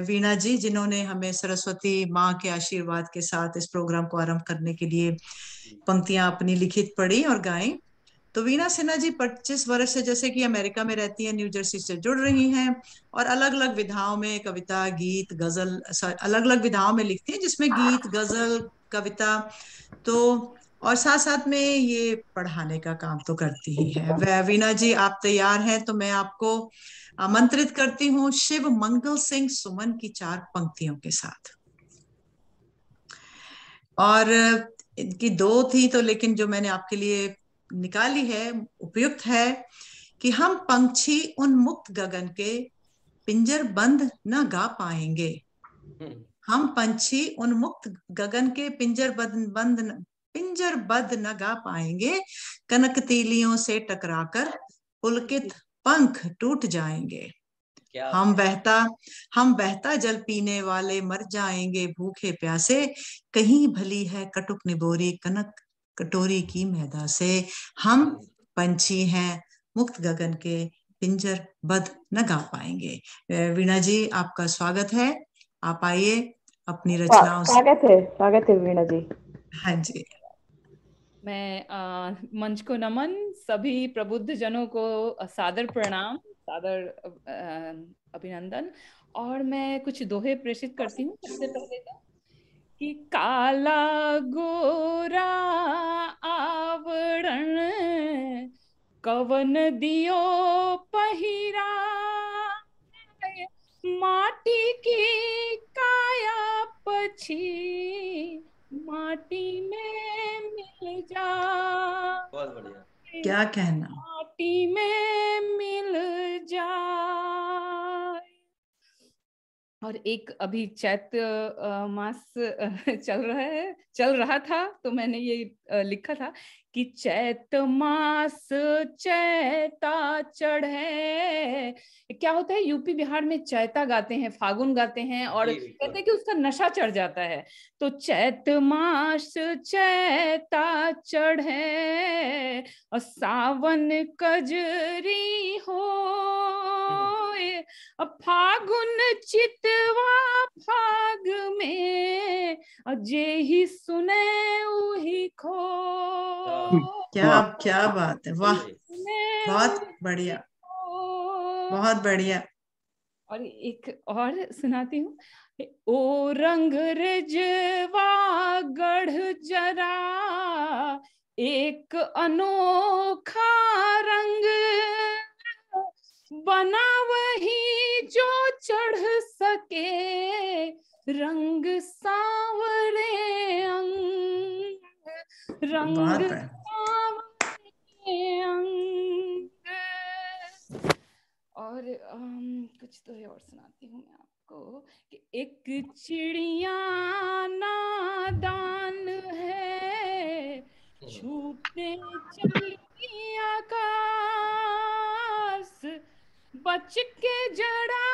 वीणा जी, जिन्होंने हमें सरस्वती माँ के आशीर्वाद के साथ इस प्रोग्राम को आरंभ करने के लिए पंक्तियां अपनी लिखित पढ़ी और गाई। तो वीणा सिन्हा जी 25 वर्ष से जैसे कि अमेरिका में रहती हैं, न्यू जर्सी से जुड़ रही हैं और अलग अलग विधाओं में कविता, गीत, गजल, अलग अलग विधाओं में लिखती हैं, जिसमें गीत, गजल, कविता, तो और साथ साथ में ये पढ़ाने का काम तो करती ही है। वीणा जी आप तैयार हैं तो मैं आपको आमंत्रित करती हूँ शिव मंगल सिंह सुमन की 4 पंक्तियों के साथ। और इनकी 2 थी तो, लेकिन जो मैंने आपके लिए निकाली है उपयुक्त है कि हम पंछी उन मुक्त गगन के पिंजर बंद न गा पाएंगे। हम पंछी उन मुक्त गगन के पिंजर बंद न गा पाएंगे, कनक तीलियों से टकराकर पुलकित पंख टूट जाएंगे। हम बहता जल पीने वाले मर जाएंगे भूखे प्यासे, कहीं भली है कटुक निबोरी कनक कटोरी की मैदा से। हम पंछी हैं मुक्त गगन के पिंजर बंद न गा पाएंगे। वीणा जी आपका स्वागत है, आप आइए अपनी रचनाओं से।
स्वागत है वीणा जी।
हाँ जी।
मैं मंच को नमन, सभी प्रबुद्ध जनों को सादर प्रणाम, सादर अभिनंदन। और मैं कुछ दोहे प्रेषित करती हूँ। सबसे पहले तो कि काला गोरा आवरण कवन दियो पहिरा, माटी की काया पछी माटी में मिल जा।
बहुत बढ़िया,
क्या कहना,
माटी में मिल जा। और एक अभी चैत्र मास चल रहा था तो मैंने ये लिखा था कि चैत मास चैता चढ़े। क्या होता है, यूपी बिहार में चैता गाते हैं, फागुन गाते हैं और कहते हैं कि उसका नशा चढ़ जाता है। तो चैत मास चैता चढ़े और सावन कजरी हो, फागुन चितवा फाग में जे ही सुने उही खो।
क्या बात है, वाह, बहुत बढ़िया, बहुत बढ़िया।
और एक और सुनाती हूँ। ओ रंग रजवा गढ़ जरा एक अनोखा रंग, बना वही जो चढ़ सके रंग सांवरे अंग, रंग सांवरे अंग। और कुछ तो और सुनाती हूँ मैं आपको कि एक चिड़िया नादान है छूटे चली आकाश, बच के जड़ा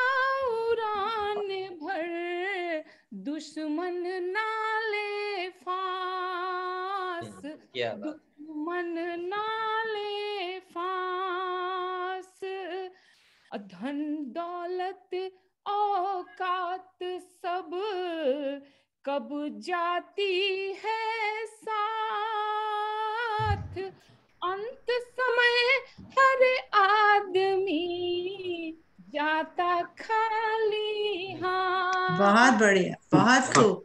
उड़ान भर दुश्मन नाले फास, दुश्मन नाले फास। धन दौलत औकात सब कब जाती है साथ, अंत समय हर आदमी जाता खाली हाथ।
बहुत बढ़िया, बहुत खूब,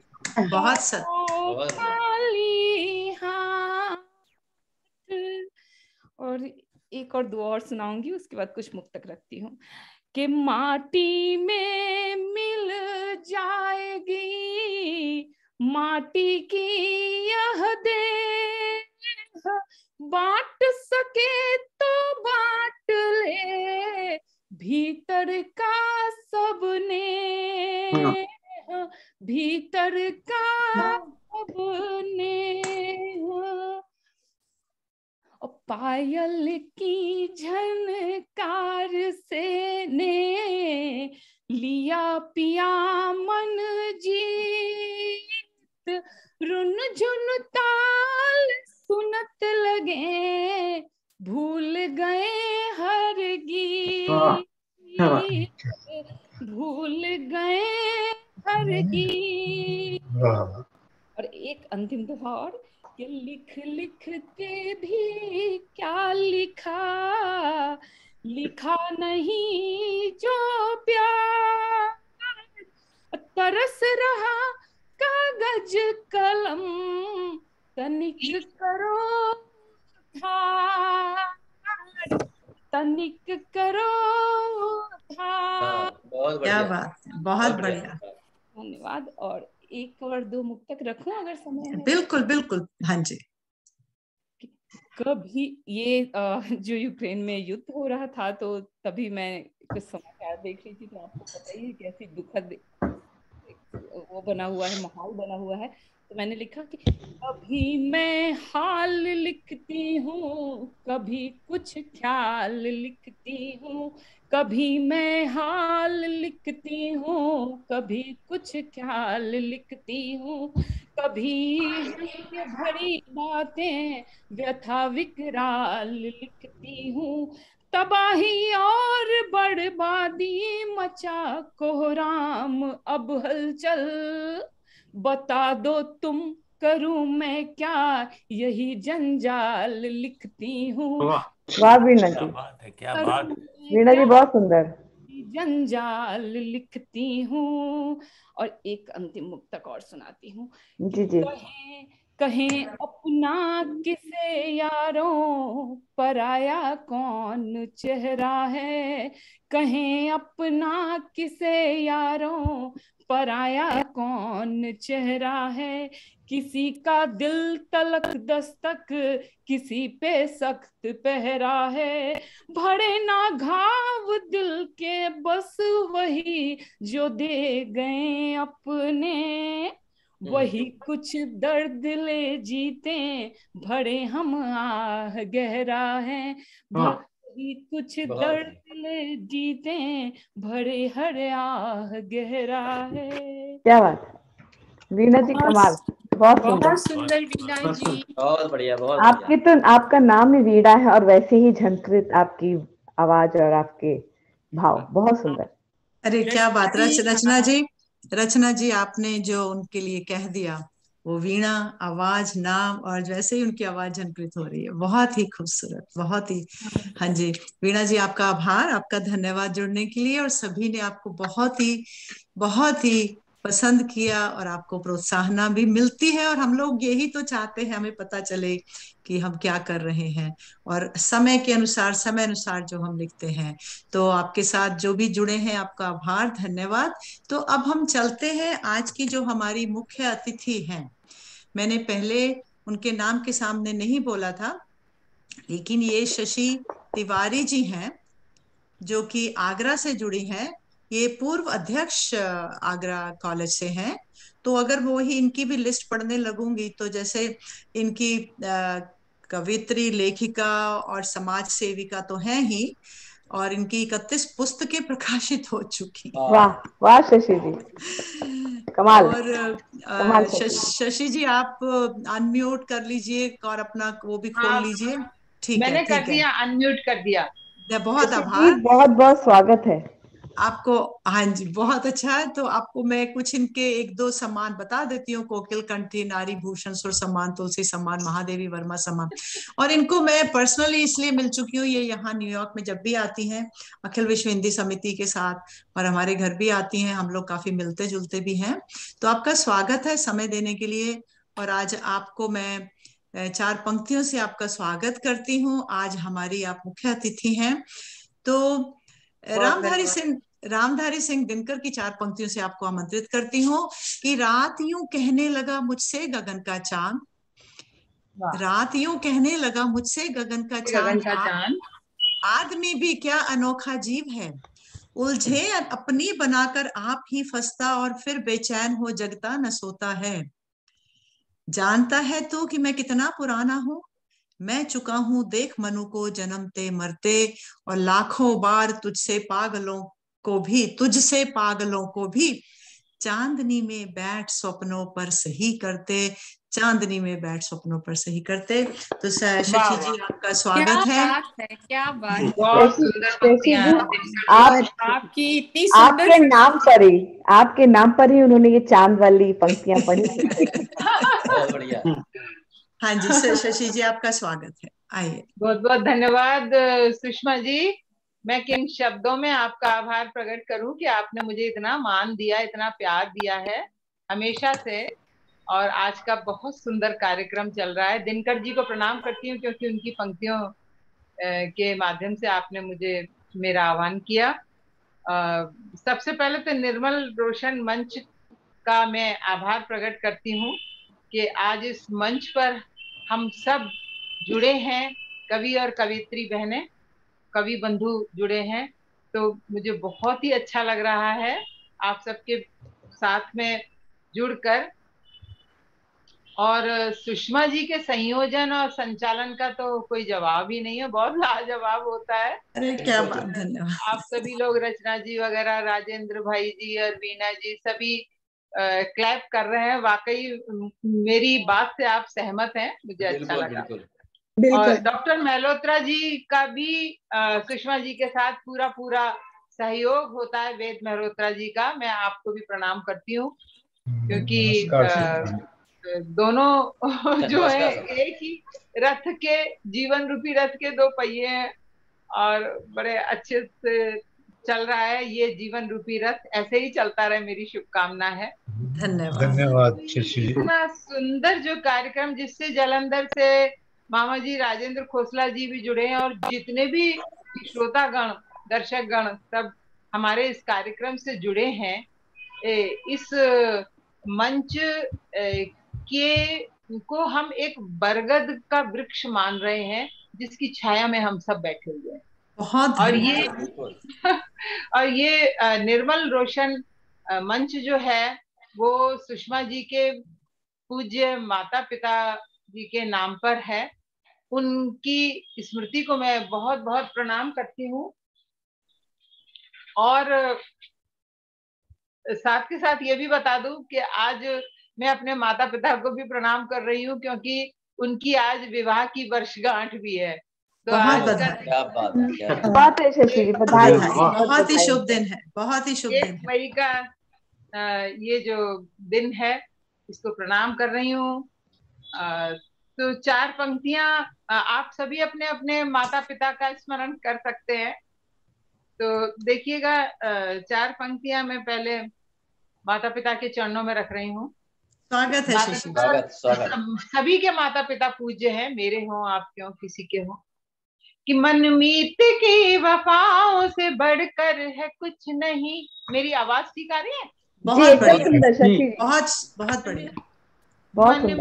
बहुत सच,
खाली हाथ। और एक और 2 और सुनाऊंगी, उसके बाद कुछ मुक्तक रखती हूँ। कि माटी में मिल जाएगी माटी की यह देह, बांट सके तो बांट ले भीतर का सबने, भीतर का सबने। पायल की झनकार से ने लिया पिया मन जीत, रुन झुन ताल सुनत लगे भूल गए हर गीत, भूल गए हर गीत। और एक अंतिम दोहा और कि लिख लिख के भी क्या दिखा नहीं जो प्यार, तरस रहा कागज कलम, तनिक करो धार, तनिक करो धार।
बहुत
क्या
बढ़िया,
बात है, बहुत बढ़िया,
धन्यवाद। और एक और दो मुक्तक रखूं अगर समय है?
बिल्कुल बिल्कुल, हाँ जी।
कभी ये जो यूक्रेन में युद्ध हो रहा था, तो तभी मैं कुछ समाचार देख रही थी, तो आपको पता ही है कैसी दुखद वो बना हुआ है, माहौल बना हुआ है। तो मैंने लिखा कि कभी मैं हाल लिखती हूँ, कभी कुछ ख्याल लिखती हूँ, कभी मैं हाल लिखती हूँ, कभी कुछ ख्याल लिखती हूँ, कभी हास्य भरी बातें व्यथा विकराल लिखती हूँ, तबाही और बर्बादी मचा कोहराम अब हलचल, बता दो तुम करूं मैं क्या, यही जंजाल लिखती हूँ।
वाह वीणा जी,
क्या बात,
वीणा जी बहुत सुंदर।
जंजाल लिखती हूँ। और एक अंतिम मुक्तक और सुनाती हूँ।
जी जी।
कहें अपना किसे यारों, पराया कौन चेहरा है, कहें अपना किसे यारों, पराया कौन चेहरा है, किसी का दिल तलक दस्तक, किसी पे सख्त पहरा है, भरे ना घाव दिल के बस वही जो दे गए अपने, वही कुछ दर्द ले जीते, भरे हम आह गहरा है, वही कुछ दर्द ले जीते, भरे हर आह गहरा है।
क्या बात है वीणा जी, कमाल, बहुत
सुंदर वीणा जी,
बहुत बढ़िया, बहुत
आपकी तो आपका नाम ही वीणा है और वैसे ही झंकृत आपकी आवाज और आपके भाव, बहुत सुंदर।
अरे क्या बात, रचना जी आपने जो उनके लिए कह दिया, वो वीणा आवाज, नाम, और जैसे ही उनकी आवाज झंकृत हो रही है, बहुत ही खूबसूरत, बहुत ही। हाँ जी वीणा जी, आपका आभार, आपका धन्यवाद जुड़ने के लिए, और सभी ने आपको बहुत ही पसंद किया, और आपको प्रोत्साहना भी मिलती है, और हम लोग यही तो चाहते हैं, हमें पता चले कि हम क्या कर रहे हैं, और समय अनुसार जो हम लिखते हैं। तो आपके साथ जो भी जुड़े हैं, आपका आभार, धन्यवाद। तो अब हम चलते हैं आज की जो हमारी मुख्य अतिथि हैं। मैंने पहले उनके नाम के सामने नहीं बोला था, लेकिन ये शशि तिवारी जी हैं, जो कि आगरा से जुड़ी हैं। ये पूर्व अध्यक्ष आगरा कॉलेज से हैं। तो अगर वो ही इनकी भी लिस्ट पढ़ने लगूंगी, तो जैसे इनकी कवित्री, लेखिका और समाज सेविका तो हैं ही, और इनकी 31 पुस्तकें प्रकाशित हो चुकी।
वाह वाह शशि जी, कमाल।
और शशि जी आप अनम्यूट कर लीजिए और अपना वो भी खोल लीजिए। ठीक है,
मैंने कर दिया, अनम्यूट कर दिया।
बहुत आभार,
बहुत बहुत स्वागत है
आपको। हाँ जी, बहुत अच्छा है। तो आपको मैं कुछ इनके एक दो सम्मान बता देती हूँ। कोकिल कंठी, नारी भूषण सुर सम्मान, तुलसी सम्मान, महादेवी वर्मा सम्मान। और इनको मैं पर्सनली इसलिए मिल चुकी हूँ, ये यहाँ न्यूयॉर्क में जब भी आती हैं अखिल विश्व हिंदी समिति के साथ, और हमारे घर भी आती हैं, हम लोग काफी मिलते जुलते भी हैं। तो आपका स्वागत है समय देने के लिए। और आज आपको मैं 4 पंक्तियों से आपका स्वागत करती हूँ। आज हमारी आप मुख्य अतिथि हैं। तो रामधारी सिंह दिनकर की 4 पंक्तियों से आपको आमंत्रित करती हूँ कि रात यूं कहने लगा मुझसे गगन का चांद, रात यूं कहने लगा मुझसे गगन का चांद, आदमी भी क्या अनोखा जीव है, उलझे अपनी बनाकर आप ही फंसता, और फिर बेचैन हो जगता न सोता है। जानता है तो कि मैं कितना पुराना हूँ, मैं चुका हूं देख मनु को जन्मते मरते, और लाखों बार तुझसे पागलों को भी चांदनी में बैठ स्वप्नों पर सही करते, चांदनी में बैठ स्वप्नों पर सही करते। तो शशि जी आपका स्वागत है।
क्या बात,
बहुत सुंदर।
आपकी इतनी सुंदर,
आपके नाम पर ही उन्होंने ये चांद वाली पंक्तियां पढ़ी।
बहुत बढ़िया।
हाँ जी शशि जी आपका स्वागत है, आइए।
बहुत बहुत धन्यवाद सुषमा जी। मैं किन शब्दों में आपका आभार प्रकट करूं कि आपने मुझे इतना मान दिया, इतना प्यार दिया है हमेशा से। और आज का बहुत सुंदर कार्यक्रम चल रहा है। दिनकर जी को प्रणाम करती हूँ क्योंकि उनकी पंक्तियों के माध्यम से आपने मुझे मेरा आह्वान किया। सबसे पहले तो निर्मल रोशन मंच का मैं आभार प्रकट करती हूँ कि आज इस मंच पर हम सब जुड़े हैं, कवि और कवियत्री बहनें, कवि बंधु जुड़े हैं, तो मुझे बहुत ही अच्छा लग रहा है आप सबके साथ में जुड़कर। और सुषमा जी के संयोजन और संचालन का तो कोई जवाब ही नहीं है, बहुत लाजवाब होता है।
अरे क्या बात, धन्यवाद।
आप सभी लोग, रचना जी वगैरह, राजेंद्र भाई जी और वीणा जी, सभी क्लैप कर रहे हैं। वाकई मेरी बात से आप सहमत हैं, मुझे अच्छा लगा। और डॉक्टर मेहलोत्रा जी का भी सुषमा जी के साथ पूरा पूरा सहयोग होता है। वेद मेहलोत्रा जी का मैं आपको भी प्रणाम करती हूँ क्योंकि दोनों जो है एक ही रथ के, जीवन रूपी रथ के दो पहिए हैं और बड़े अच्छे से चल रहा है ये जीवन रूपी रथ, ऐसे ही चलता रहे, मेरी शुभकामना है।
धन्यवाद शशि।
इतना सुंदर जो कार्यक्रम, जिससे जालंधर से मामा जी राजेंद्र खोसला जी भी जुड़े हैं और जितने भी श्रोतागण, दर्शकगण सब हमारे इस कार्यक्रम से जुड़े हैं। इस मंच के को हम एक बरगद का वृक्ष मान रहे हैं जिसकी छाया में हम सब बैठे हुए हैं।
बहुत
और ये निर्मल रोशन मंच जो है वो सुषमा जी के पूज्य माता पिता जी के नाम पर है। उनकी स्मृति को मैं बहुत बहुत प्रणाम करती हूँ और साथ के साथ ये भी बता दूं कि आज मैं अपने माता पिता को भी प्रणाम कर रही हूँ क्योंकि उनकी आज विवाह की वर्षगांठ भी है। तो आज
क्या बात है,
बहुत है शशि जी, बधाई।
बहुत ही शुभ दिन है, बहुत ही शुभ दिन है।
1 मई का ये जो दिन है इसको प्रणाम कर रही हूँ। तो 4 पंक्तियां आप सभी अपने अपने माता पिता का स्मरण कर सकते हैं। तो देखिएगा 4 पंक्तियां मैं पहले माता पिता के चरणों में रख रही हूँ।
स्वागत है शशि।
स्वागत।
सभी के माता पिता पूज्य हैं, मेरे हों आपके हों किसी के हों। कि मनमीत की वफाओं से बढ़कर है कुछ नहीं। मेरी आवाज ठीक आ रही है?
बहुत बढ़िया, बहुत बढ़िया।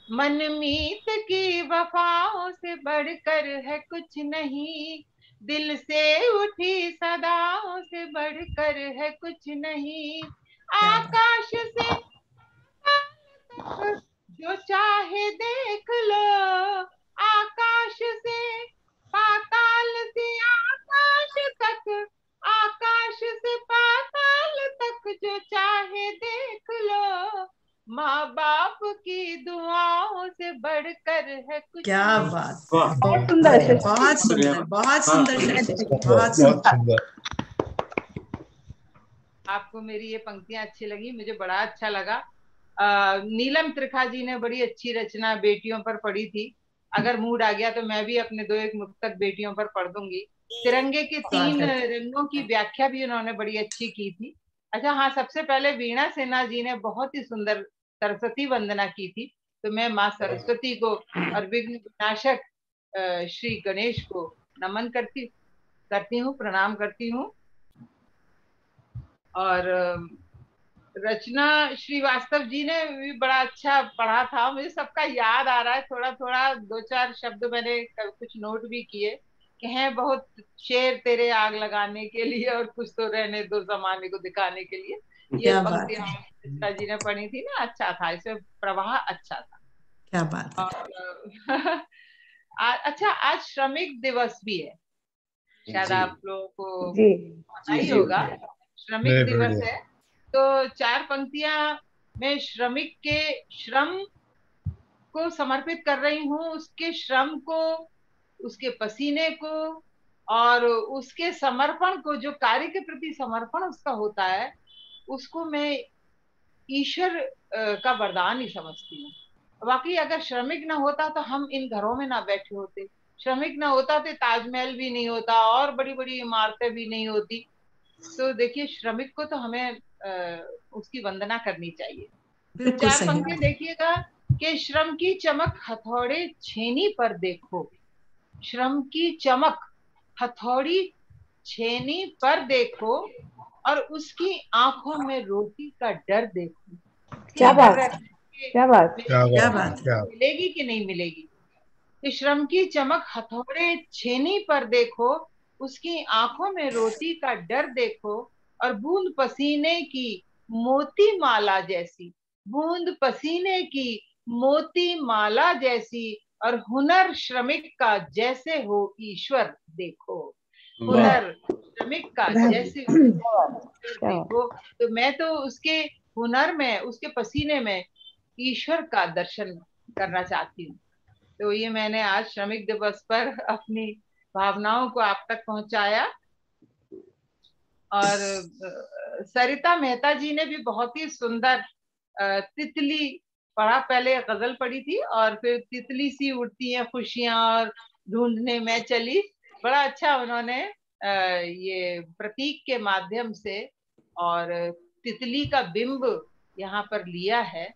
मनमीत की वफाओं से बढ़कर है कुछ नहीं, दिल से उठी सदाओं से बढ़कर है कुछ नहीं। आकाश से जो चाहे देख लो, आकाश से पाताल से आकाश तक, आकाश से पाताल तक जो चाहे देख लो, माँ बाप की दुआओं से बढ़कर है कुछ।
क्या बात,
बहुत सुंदर,
बहुत सुंदर, बहुत सुंदर, बहुत सुंदर।
आपको मेरी ये पंक्तियां अच्छी लगी, मुझे बड़ा अच्छा लगा। नीलम त्रिखा जी ने बड़ी अच्छी रचना बेटियों पर पढ़ी थी। अगर मूड आ गया तो मैं भी अपने 2-1 मुक्तक बेटियों पर पढ़ दूंगी। तिरंगे के 3 रंगों की व्याख्या भी उन्होंने बड़ी अच्छी की थी। अच्छा हाँ, सबसे पहले वीणा सिन्हा जी ने बहुत ही सुंदर सरस्वती वंदना की थी। तो मैं माँ सरस्वती को और विघ्न विनाशक श्री गणेश को नमन करती हूँ, प्रणाम करती हूँ। और रचना श्रीवास्तव जी ने भी बड़ा अच्छा पढ़ा था। मुझे सबका याद आ रहा है थोड़ा थोड़ा, 2-4 शब्द मैंने कुछ नोट भी किए कि हैं बहुत शेर तेरे आग लगाने के लिए और कुछ तो रहने दो जमाने को दिखाने के लिए। ये पंक्तियां रचना जी ने पढ़ी थी ना, अच्छा था, इसमें प्रवाह अच्छा था।
क्या बात है।
अच्छा, आज श्रमिक दिवस भी है, शायद आप लोगों को पता ही होगा, श्रमिक दिवस है। तो 4 पंक्तियां मैं श्रमिक के श्रम को समर्पित कर रही हूँ, उसके श्रम को, उसके पसीने को और उसके समर्पण को, जो कार्य के प्रति समर्पण उसका होता है, उसको मैं ईश्वर का वरदान ही समझती हूँ। वाकई अगर श्रमिक ना होता तो हम इन घरों में ना बैठे होते, श्रमिक ना होता तो ताजमहल भी नहीं होता और बड़ी बड़ी इमारतें भी नहीं होती। तो देखिए श्रमिक को तो हमें उसकी वंदना करनी चाहिए। तो 4 पंक्तियां देखिएगा कि श्रम की चमक हथौड़े छेनी पर देखो, श्रम की चमक हथौड़ी छेनी पर देखो और उसकी आंखों में रोटी का डर देखो।
क्या बात, क्या बात,
क्या बात,
मिलेगी कि नहीं मिलेगी। तो श्रम की चमक हथौड़े छेनी पर देखो, उसकी आंखों में रोटी का डर देखो और बूंद पसीने की मोती माला जैसी, बूंद पसीने की मोती माला जैसी और हुनर श्रमिक का जैसे हो ईश्वर देखो, हुनर श्रमिक का जैसे देखो। तो मैं तो उसके हुनर में, उसके पसीने में ईश्वर का दर्शन करना चाहती हूँ। तो ये मैंने आज श्रमिक दिवस पर अपनी भावनाओं को आप तक पहुंचाया। और सरिता मेहता जी ने भी बहुत ही सुंदर तितली पढ़ा, पहले गजल पढ़ी थी और फिर तितली सी उड़ती है खुशियां और ढूंढने में चली। बड़ा अच्छा उन्होंने ये प्रतीक के माध्यम से और तितली का बिंब यहाँ पर लिया है।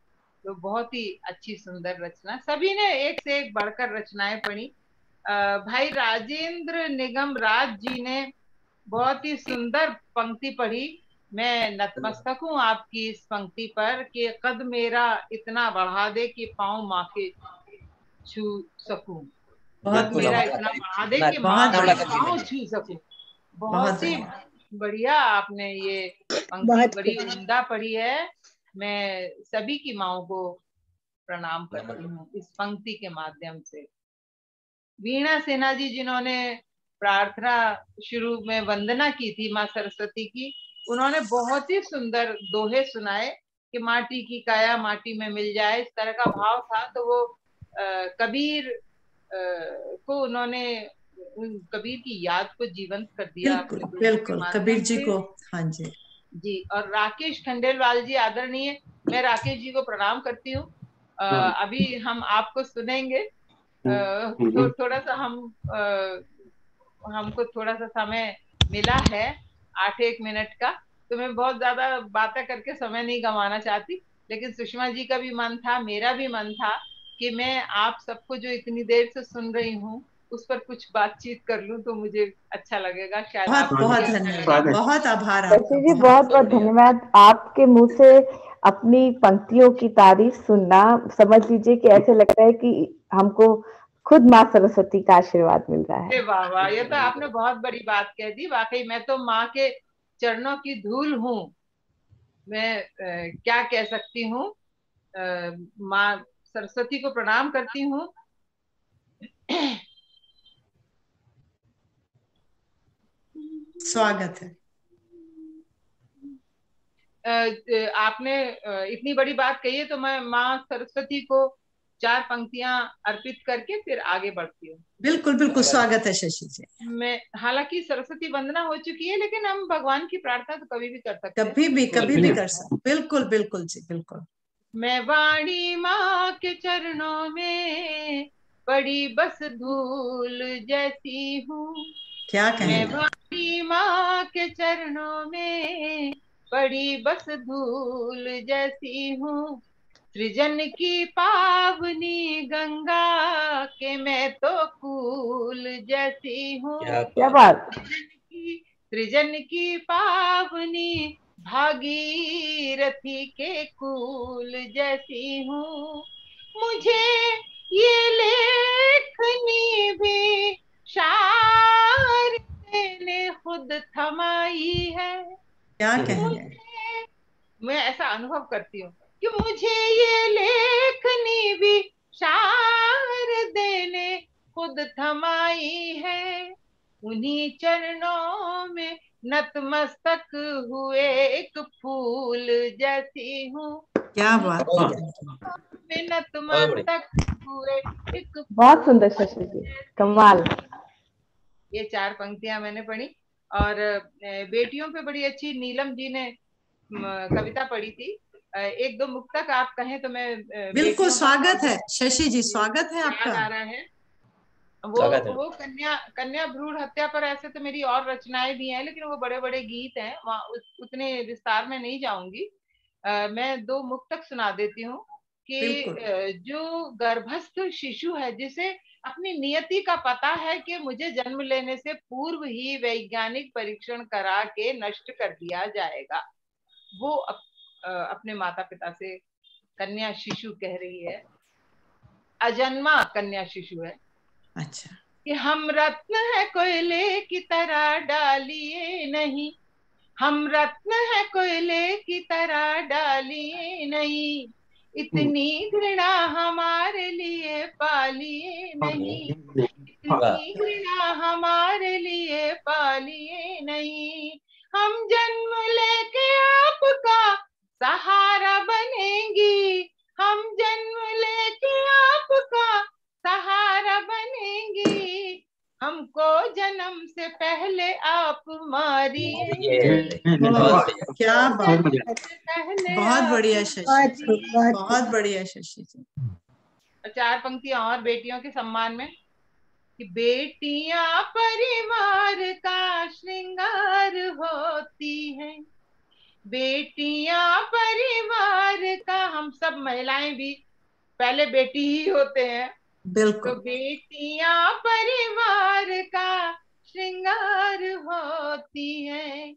तो बहुत ही अच्छी सुंदर रचना, सभी ने एक से एक बढ़कर रचनाएं पढ़ी। भाई राजेंद्र निगम राज जी ने बहुत ही सुंदर पंक्ति पढ़ी। मैं नतमस्तक हूँ आपकी इस पंक्ति पर कि कद मेरा इतना बढ़ा दे कि पाँव माँ के छू सकूं, कद मेरा इतना बढ़ा दे कि माँ के पाँव छू सकूं। बहुत ही बढ़िया आपने ये पंक्ति बड़ी उम्दा पढ़ी है। मैं सभी की माँओं को प्रणाम करती हूँ इस पंक्ति के माध्यम से। वीणा सिन्हा जी जिन्होंने प्रार्थना शुरू में वंदना की थी माँ सरस्वती की, उन्होंने बहुत ही सुंदर दोहे सुनाए कि माटी की काया माटी में मिल जाए, इस तरह का भाव था। तो वो कबीर को उन्होंने कबीर की याद को जीवंत कर दिया।
बिल्कुल कबीर जी को। हाँ जी
जी। और राकेश खंडेलवाल जी आदरणीय, मैं राकेश जी को प्रणाम करती हूँ। अभी हम आपको सुनेंगे। थोड़ा सा हमको थोड़ा सा समय मिला है 8-1 मिनट का, तो मैं बहुत ज्यादा बातें करके समय नहीं गंवाना चाहती। लेकिन सुषमा जी का भी मन था, मेरा भी मन था कि मैं आप सबको जो इतनी देर से सुन रही हूँ उस पर कुछ बातचीत कर लूं तो मुझे अच्छा लगेगा। शायद
बहुत धन्यवाद, बहुत आभार
आपका जी, बहुत बहुत धन्यवाद। आपके मुंह से अपनी पंक्तियों की तारीफ सुनना, समझ लीजिए कि ऐसे लगता है कि हमको खुद माँ सरस्वती का आशीर्वाद मिल रहा है।
वाह वाह, ये तो आपने बहुत बड़ी बात कह दी। वाकई मैं तो माँ के चरणों की धूल हूँ। मैं क्या कह सकती हूँ, माँ सरस्वती को प्रणाम करती हूँ।
स्वागत है।
आपने इतनी बड़ी बात कही है तो मैं माँ सरस्वती को 4 पंक्तियां अर्पित करके फिर आगे बढ़ती हूँ।
बिल्कुल बिल्कुल, स्वागत है शशि जी।
मैं हालांकि सरस्वती वंदना हो चुकी है, लेकिन हम भगवान की प्रार्थना तो कभी भी कर सकते हैं।
कभी भी कर सकते। बिल्कुल बिल्कुल जी, बिल्कुल।
मैं वाणी माँ के चरणों में पड़ी बस धूल जैसी हूँ।
क्या कहें।
मैं वाणी माँ के चरणों में पड़ी बस धूल जैसी हूँ। सृजन की पावनी गंगा के मैं तो कूल जैसी हूँ।
क्या बात।
सृजन की पावनी भागीरथी के कूल जैसी हूँ। मुझे ये लेखनी भी शार ने खुद थमाई है।
क्या कहें।
मैं ऐसा अनुभव करती हूँ कि मुझे ये लेखनी भी शार देने खुद थमाई है। उन्हीं चरणों में नतमस्तक हुए एक फूल जैसी हूँ।
क्या बात।
में नतमस्तक हुए एक।
बहुत सुंदर शशि जी, कमाल।
ये 4 पंक्तियां मैंने पढ़ी। और बेटियों पे बड़ी अच्छी नीलम जी ने कविता पढ़ी थी। 1-2 मुक्तक आप कहें तो मैं।
बिल्कुल स्वागत है शशि जी, स्वागत है आपका।
आ रहा है वो कन्या भ्रूण हत्या पर ऐसे तो मेरी और रचनाएं भी हैं, लेकिन वो बड़े बड़े गीत हैं, वहाँ उतने विस्तार में नहीं जाऊंगी। मैं 2 मुक्तक सुना देती हूँ कि जो गर्भस्थ शिशु है, जिसे अपनी नियति का पता है कि मुझे जन्म लेने से पूर्व ही वैज्ञानिक परीक्षण करा के नष्ट कर दिया जाएगा, वो अपने माता पिता से कन्या शिशु कह रही है, अजन्मा कन्या शिशु है।
अच्छा।
कि हम रत्न है कोयले की तरह डालिए नहीं, हम रत्न है कोयले की तरह डालिए नहीं, इतनी घृणा हमारे लिए पालिए नहीं, इतनी घृणा हमारे लिए पालिए नहीं। हम जन्म लेके आपका सहारा बनेंगी, हम जन्म लेके आपका सहारा बनेंगी, हमको जन्म से पहले आप मारिए।
क्या बात, बहुत बढ़िया शशि, बहुत बढ़िया शशि जी।
4 पंक्तियां और बेटियों के सम्मान में कि बेटियां परिवार का श्रृंगार होती हैं, बेटियां परिवार का, हम सब महिलाएं भी पहले बेटी ही होते हैं।
बिल्कुल।
तो बेटियां परिवार का श्रृंगार होती हैं,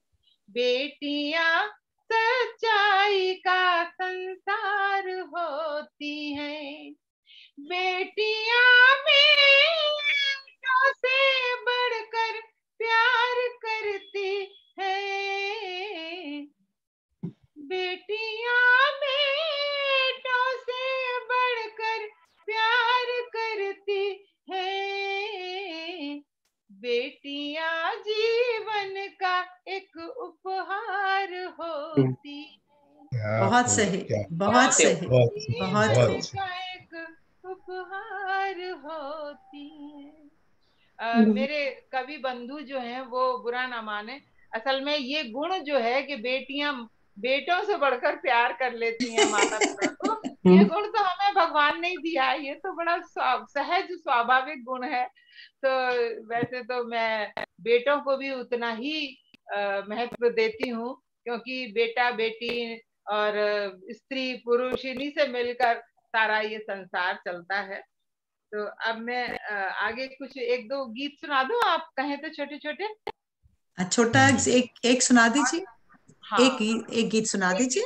बेटियां सच्चाई का संसार होती हैं, बेटियां बेटों से बढ़कर प्यार करती हैं, बेटियां बेटों से बढ़कर प्यार करती है, बेटियां जीवन का एक उपहार होती है।
बहुत सही, बहुत सही, बहुत खूब।
का एक उपहार होती है। मेरे कवि बंधु जो हैं वो बुरा ना माने, असल में ये गुण जो है कि बेटियां बेटों से बढ़कर प्यार कर लेती हैं माता पिता को, ये गुण तो हमें भगवान ने दिया है, ये तो बड़ा सहज स्वाभाविक गुण है। तो वैसे तो मैं बेटों को भी उतना ही महत्व देती हूँ, क्योंकि बेटा बेटी और स्त्री पुरुष इन्हीं से मिलकर सारा ये संसार चलता है। तो अब मैं आगे कुछ 1-2 गीत सुना दूं, आप कहें तो छोटे छोटे।
छोटा एक सुना दीजिए।
हाँ,
एक गीत सुना दीजिए,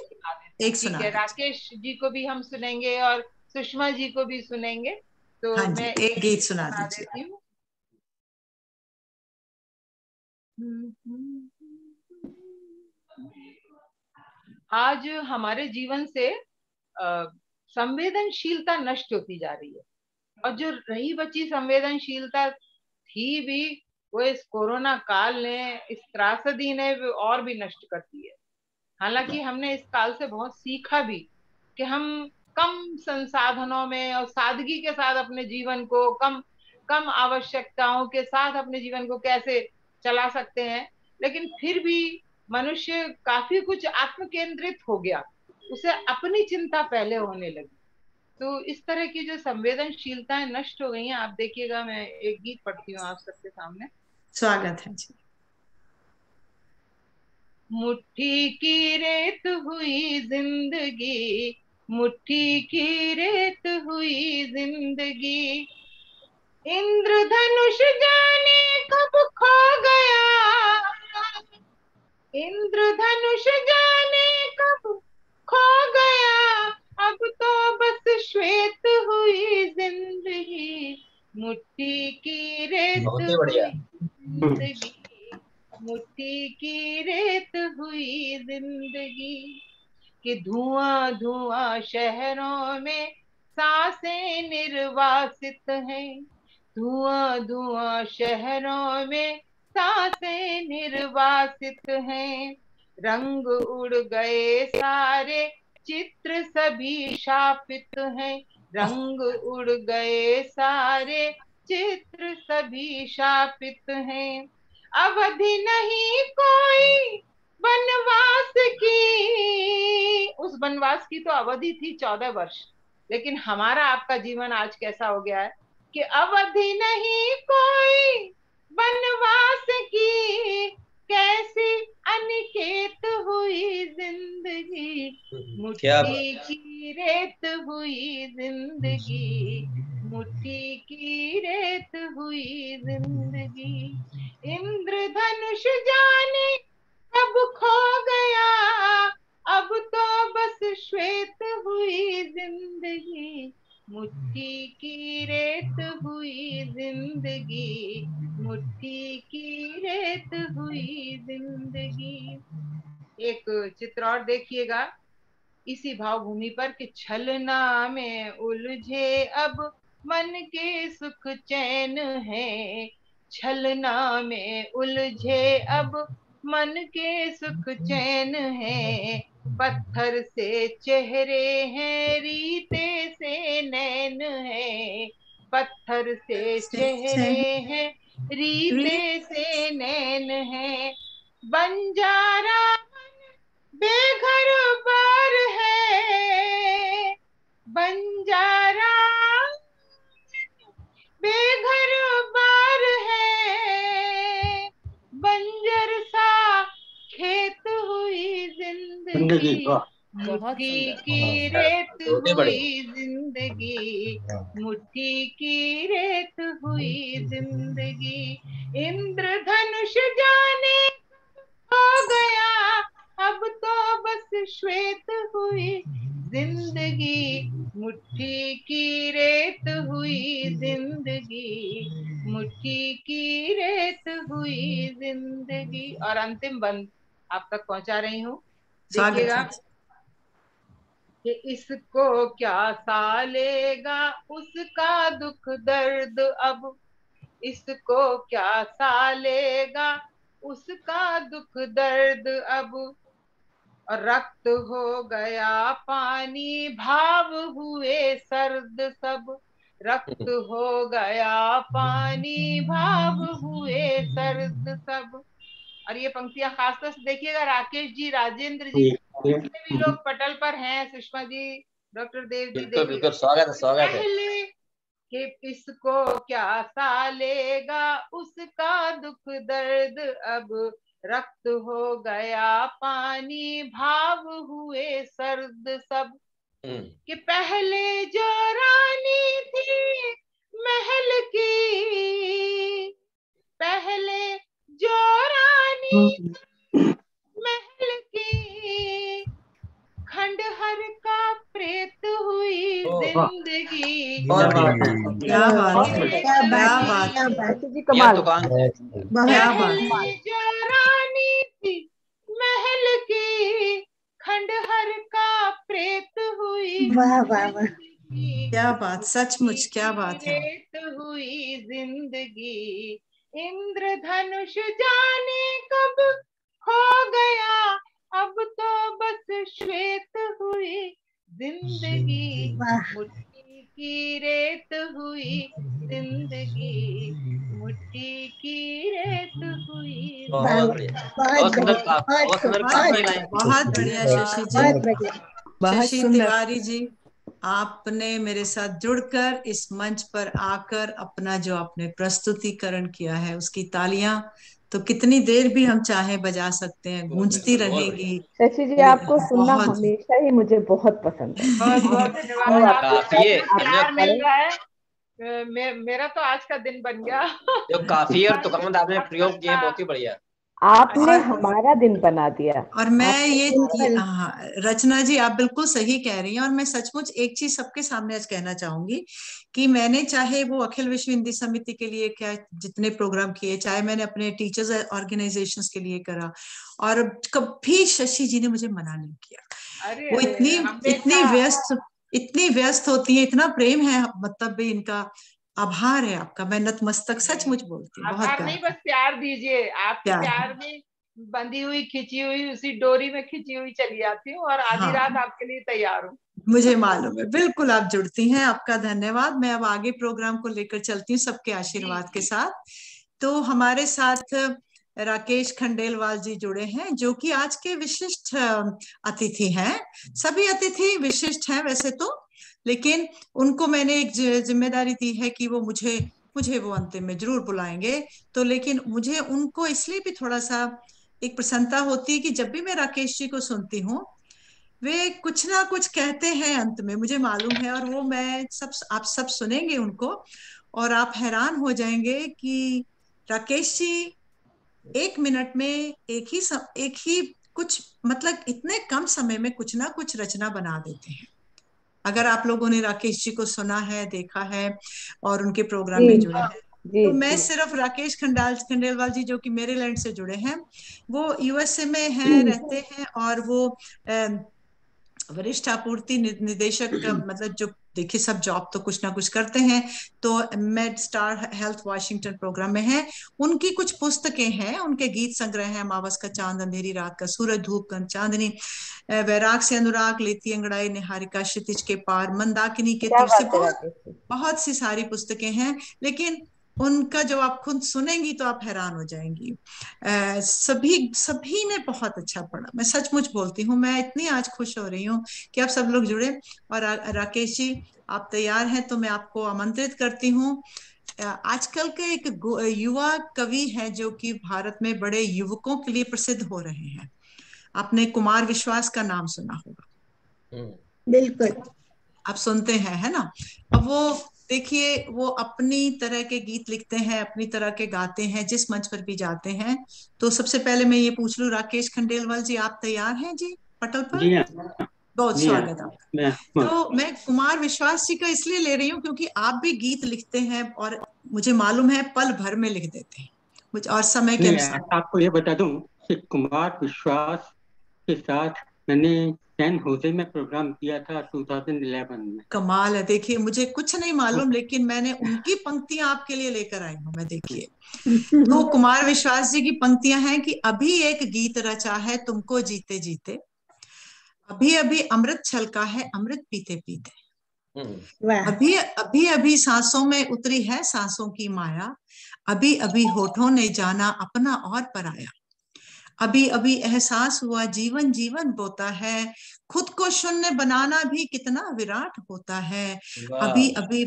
एक सुना दीजिए।
राकेश जी को भी हम सुनेंगे और सुषमा जी को भी सुनेंगे। तो
हाँ
मैं
एक गीत सुना दीजिए।
आज हमारे जीवन से संवेदनशीलता नष्ट होती जा रही है, और जो रही बची संवेदनशीलता थी भी, वो इस कोरोना काल ने, इस त्रासदी ने और भी नष्ट कर दी है। हालांकि हमने इस काल से बहुत सीखा भी कि हम कम संसाधनों में और सादगी के साथ अपने जीवन को, कम आवश्यकताओं के साथ अपने जीवन को कैसे चला सकते हैं, लेकिन फिर भी मनुष्य काफी कुछ आत्म केंद्रित हो गया, उसे अपनी चिंता पहले होने लगी। तो इस तरह की जो संवेदनशीलताएं नष्ट हो गई हैं। आप देखिएगा, मैं एक गीत पढ़ती हूँ आप सबके सामने।
स्वागत है जी।
मुट्ठी की रेत हुई जिंदगी, मुट्ठी की रेत हुई जिंदगी, इंद्रधनुष जाने कब खो गया, इंद्रधनुष जाने कब खो गया, अब तो बस श्वेत हुई जिंदगी, मुट्ठी की रेत हुई जिंदगी, मुट्ठी की रेत हुई जिंदगी। कि धुआं धुआं शहरों में सांसें निर्वासित हैं, धुआं धुआं शहरों में सांसें निर्वासित हैं, रंग उड़ गए सारे चित्र सभी शापित हैं, रंग उड़ गए सारे चित्र सभी शापित हैं, अवधि नहीं कोई वनवास की, उस वनवास की तो अवधि थी 14 वर्ष, लेकिन हमारा आपका जीवन आज कैसा हो गया है कि अवधि नहीं कोई वनवास की, कैसी अनिकेत हुई जिंदगी, मुट्ठी की रेत हुई जिंदगी, मुट्ठी की रेत हुई जिंदगी। इंद्रधनुष जाने कब खो गया, अब तो बस श्वेत हुई जिंदगी, मुट्ठी की रेत हुई जिंदगी, मुट्ठी की रेत हुई जिंदगी। एक चित्र और देखिएगा इसी भावभूमि पर कि छलना में उलझे अब मन के सुख चैन है, छलना में उलझे अब मन के सुख चैन है, पत्थर से चेहरे हैं रीते से नैन है, पत्थर से चेहरे हैं रीते से नैन है, बंजारा बेघर बार है, बंजारा बेघर बार है, बंजर सा खेत हुई जिंदगी, मुट्ठी की रेत हुई जिंदगी, मुट्ठी की रेत हुई जिंदगी। इंद्रधनुष जाने हो गया, अब तो बस श्वेत हुई जिंदगी, मुट्ठी की रेत हुई जिंदगी, मुट्ठी की रेत हुई जिंदगी। और अंतिम बंद आप तक पहुंचा रही हूँ, देखिएगा कि इसको क्या सालेगा उसका दुख दर्द अब, इसको क्या सालेगा उसका दुख दर्द अब, रक्त हो गया पानी भाव हुए सर्द सब, रक्त हो गया पानी भाव हुए सर्द सब। और ये पंक्तियां खासतौर से देखिएगा राकेश जी, राजेंद्र जी, जितने भी लोग पटल पर हैं, सुषमा जी, डॉक्टर देव जी,
बिल्कुल स्वागत है।
कि इसको क्या सालेगा उसका दुख दर्द अब, रक्त हो गया पानी भाव हुए सर्द सब, कि पहले जो रानी थी महल की, पहले जो रानी महल की, खंडहर का प्रेत हुई जिंदगी।
क्या बात
जी, कमाल।
पहले जो रानी थी महल की, खंडहर का प्रेत हुई,
वाह वाह वाह,
क्या बात, सचमुच क्या बात है।
प्रेत हुई जिंदगी, इंद्रधनुष जाने कब खो गया, अब तो बस श्वेत हुई जिंदगी, मुट्ठी की रेत हुई जिंदगी, मुट्ठी की रेत हुई।
बहुत
बढ़िया शशि जी, शशि तिवारी जी, आपने मेरे साथ जुड़कर इस मंच पर आकर अपना जो आपने प्रस्तुतिकरण किया है उसकी तालियां तो कितनी देर भी हम चाहे बजा सकते हैं, गूंजती रहेगी।
शशि जी, आपको सुनना हमेशा ही मुझे बहुत पसंद है।
बहुत बहुत धन्यवाद। प्यार मिल रहा है, मेरा तो आज का दिन बन गया।
जो काफी और तुकांत आपने प्रयोग किए बहुत ही बढ़िया,
आपने हमारा दिन बना दिया।
और मैं ये रचना जी आप बिल्कुल सही कह रही हैं, और मैं सचमुच एक चीज सबके सामने आज कहना चाहूंगी कि मैंने चाहे वो अखिल विश्व हिंदी समिति के लिए क्या जितने प्रोग्राम किए, चाहे मैंने अपने टीचर्स ऑर्गेनाइजेशंस के लिए करा, और कभी शशि जी ने मुझे मना नहीं किया। वो इतनी व्यस्त होती है, इतना प्रेम है, मतलब भी इनका आभार है आपका, मैं नतमस्तक सचमुच बोलती हूँ।
आभार नहीं, बस प्यार दीजिए, आपके प्यार में बंधी हुई खिंची हुई उसी डोरी में खिंची हुई चली आती हूँ, और आधी रात आपके लिए तैयार हूँ।
मुझे मालूम है, बिल्कुल आप जुड़ती हैं, आपका धन्यवाद। मैं अब आगे प्रोग्राम को लेकर चलती हूँ सबके आशीर्वाद के साथ। तो हमारे साथ राकेश खंडेलवाल जी जुड़े हैं, जो कि आज के विशिष्ट अतिथि हैं। सभी अतिथि विशिष्ट हैं वैसे तो, लेकिन उनको मैंने एक जिम्मेदारी दी है कि वो मुझे वो अंतिम में जरूर बुलाएंगे। तो लेकिन मुझे उनको इसलिए भी थोड़ा सा एक प्रसन्नता होती है कि जब भी मैं राकेश जी को सुनती हूँ, वे कुछ ना कुछ कहते हैं अंत में, मुझे मालूम है, और वो मैं आप सब सुनेंगे उनको और आप हैरान हो जाएंगे कि राकेश जी 1 मिनट में एक ही कुछ, मतलब इतने कम समय में कुछ ना कुछ रचना बना देते हैं। अगर आप लोगों ने राकेश जी को सुना है, देखा है और उनके प्रोग्राम में जुड़े हैं, तो मैं सिर्फ राकेश खंडेलवाल जी जो कि मेरीलैंड से जुड़े हैं, वो यूएसए में हैं, रहते हैं, और वो वरिष्ठ आपूर्ति निदेशक, मतलब जो देखिए सब जॉब तो कुछ ना कुछ करते हैं, तो MedStar Health Washington program में है। उनकी कुछ पुस्तकें हैं, उनके गीत संग्रह हैं, अमावस का चांद, अंधेरी रात का सूरज, धूप का चांदनी, वैराग से अनुराग, लेती अंगड़ाई, निहारिका, क्षितिज के पार, मंदाकिनी के तीर से, बहुत सी सारी पुस्तकें हैं। लेकिन उनका जब आप खुद सुनेंगी तो आप हैरान हो जाएंगी। सभी ने बहुत अच्छा पढ़ा, मैं सचमुच बोलती हूँ। मैं इतनी आज खुश हो रही हूँ कि आप सब लोग जुड़े। और राकेश जी आप तैयार हैं तो मैं आपको आमंत्रित करती हूँ। आजकल के एक युवा कवि है जो कि भारत में बड़े युवकों के लिए प्रसिद्ध हो रहे हैं, आपने कुमार विश्वास का नाम सुना होगा।
बिल्कुल
आप सुनते हैं, है ना। अब वो देखिए, वो अपनी तरह के गीत लिखते हैं, अपनी तरह के गाते हैं, जिस मंच पर भी जाते हैं। तो सबसे पहले मैं ये पूछ लूं, राकेश खंडेलवाल जी आप तैयार हैं जी पटल पर?
जी
बहुत स्वागत आपका। तो मैं कुमार विश्वास जी का इसलिए ले रही हूँ क्योंकि आप भी गीत लिखते हैं और मुझे मालूम है पल भर में लिख देते हैं कुछ, और समय के अनुसार।
आपको ये बता दूं कि कुमार विश्वास के साथ मैंने सैन होजे में प्रोग्राम किया था 2011 में।
कमाल है। देखिए मुझे कुछ नहीं मालूम, लेकिन मैंने उनकी पंक्तियां आपके लिए लेकर आई हूँ मैं। देखिए तो कुमार विश्वास जी की पंक्तियां हैं कि अभी एक गीत रचा है तुमको जीते जीते, अभी अभी अमृत छलका है अमृत पीते पीते, अभी अभी अभी सांसों में उतरी है सांसों की माया, अभी अभी होठों ने जाना अपना और पराया, अभी अभी एहसास हुआ जीवन जीवन बोता है, खुद को शून्य बनाना भी कितना विराट होता है, अभी अभी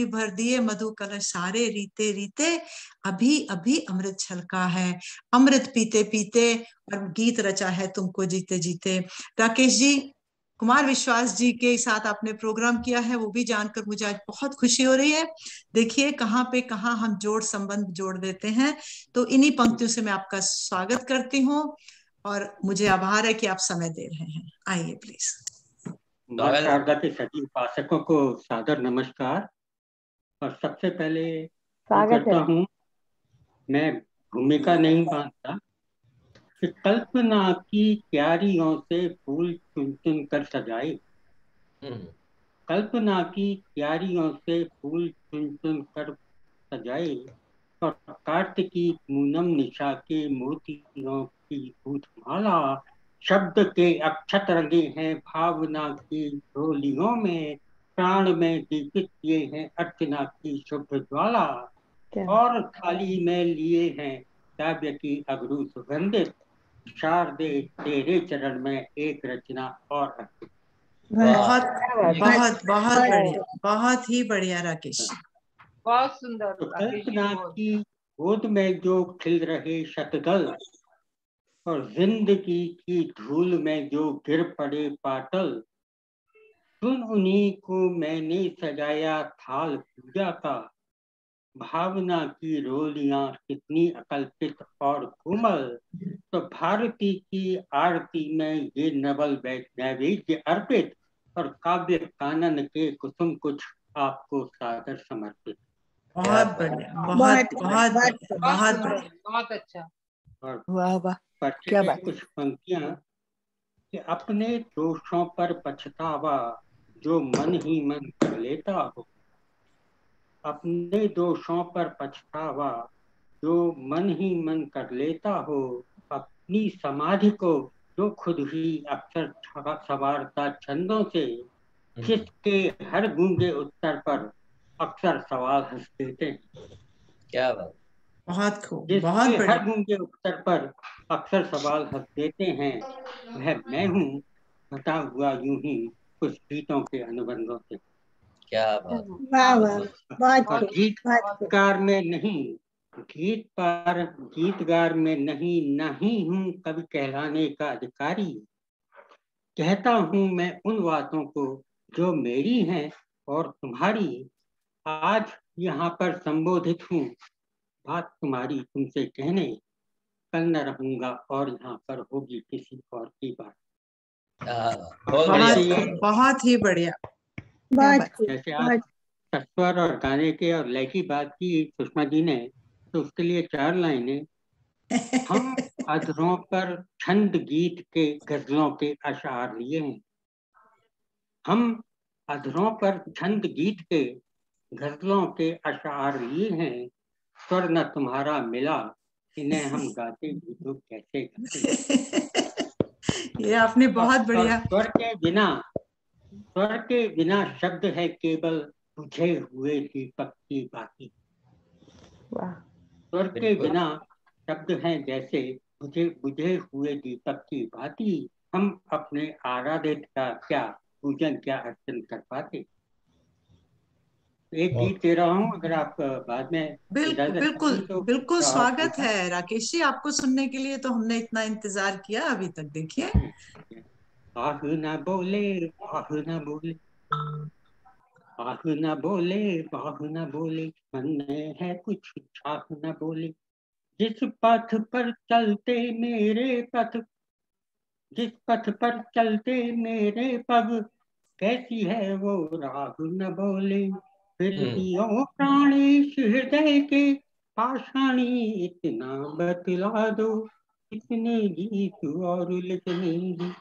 भर दिए मधु कलश सारे रीते रीते, अभी अभी अमृत छलका है अमृत पीते पीते, और गीत रचा है तुमको जीते जीते। राकेश जी, कुमार विश्वास जी के साथ आपने प्रोग्राम किया है, वो भी जानकर मुझे आज बहुत खुशी हो रही है। देखिए कहाँ पे कहाँ हम संबंध जोड़ देते हैं। तो इन्हीं पंक्तियों से मैं आपका स्वागत करती हूँ और मुझे आभार है कि आप समय दे रहे हैं। आइए प्लीज।
मां शारदा के सभी उपासकों को सादर नमस्कार। और सबसे पहले करता हूँ, मैं भूमिका नहीं बांधता कि कल्पना की क्यारियों से फूल चुन चुन कर सजाए, कल्पना की क्यारियों से फूल चुन चुन कर सजाए, और कार्तिकी पूनम निशा के मोतियों की भूतमाला, शब्द के अक्षत रंगे हैं भावना की झोलियों में, प्राण में दीपित किए हैं अर्चना की शुभ ज्वाला, और थाली में लिए हैं काव्य की अगरू सुगंधित, शारदे तेरे चरण में एक रचना और अर्पित।
बहुत बहुत बहुत बढ़िया, बहुत ही बढ़िया राकेश,
बहुत सुंदर।
तो कल्पना की गोद में जो खिल रहे शतदल, और जिंदगी की धूल में जो गिर पड़े पाटल, सुन उन्हीं को मैंने सजाया थाल पूजा का, भावना की रोलियां कितनी अकल्पित और कोमल, तो भारती की आरती में ये नवल नैवेद्य अर्पित, और काव्य कानन के कुसुम कुछ आपको सादर समर्पित।
बहुत बढ़िया, बहुत बहुत बहुत
बहुत अच्छा।
और वाह वाह, क्या बात। कुछ पंक्तियां कि अपने दोषों पर पछतावा जो मन ही मन कर लेता हो, अपने दोषों पर पछतावा जो मन ही मन कर लेता हो, अपनी समाधि को जो खुद ही अक्सर सवारता छंदों से, जिसके हर गूंगे उत्तर पर अक्सर सवाल हंस देते हैं।
क्या बात,
बहुत खूब,
बहुत बढ़िया। हर गूंगे उत्तर पर अक्सर सवाल हंस देते हैं, वह मैं हूँ बता हुआ यूं ही कुछ गीतों के अनुबंधों से।
क्या बात,
वाह वाह,
और गीतकार में नहीं, गीतकार में नहीं हूँ कभी कहलाने का अधिकारी। कहता हूँ मैं उन बातों को जो मेरी हैं और तुम्हारी। आज यहाँ पर संबोधित हूँ, बात तुम्हारी तुमसे कहने, कल न रहूंगा और यहाँ पर होगी किसी और की बात।
बहुत ही बढ़िया।
जैसे आज स्वर और गाने के और लय की बात की सुषमा जी ने, तो उसके लिए 4 लाइनें। हम अधरों पर छंद गीत के गजलों के अशार लिए हैं। हम अधरों पर छंद गीत के गजलों के अशार लिए हैं। स्वर न तुम्हारा मिला, इन्हें हम गाते भी तो कैसे गाते।
ये आपने बहुत बढ़िया।
स्वर के बिना शब्द है केवल बुझे हुए दीपक की बाती। स्वर के बिना शब्द हैं जैसे बुझे हुए दीपक की बाती। हम अपने आराधित का क्या पूजन, क्या अर्चन कर पाते। एक गीत दे रहा हूँ, अगर आप बाद में
बिल्कुल स्वागत है राकेश जी, आपको सुनने के लिए तो हमने इतना इंतजार किया अभी तक। देखिए,
आह ना बोले, आह ना बोले, आह ना बोले, बाह ना बोले, मन में है कुछ चाह ना बोले। जिस पथ पर चलते मेरे पथ, जिस पथ पर चलते मेरे पग, कैसी है वो राह न बोले। फिर दियो प्राणेश हृदय के पाषाणी, इतना बतला दो। कितने गीत और लिखने हैं,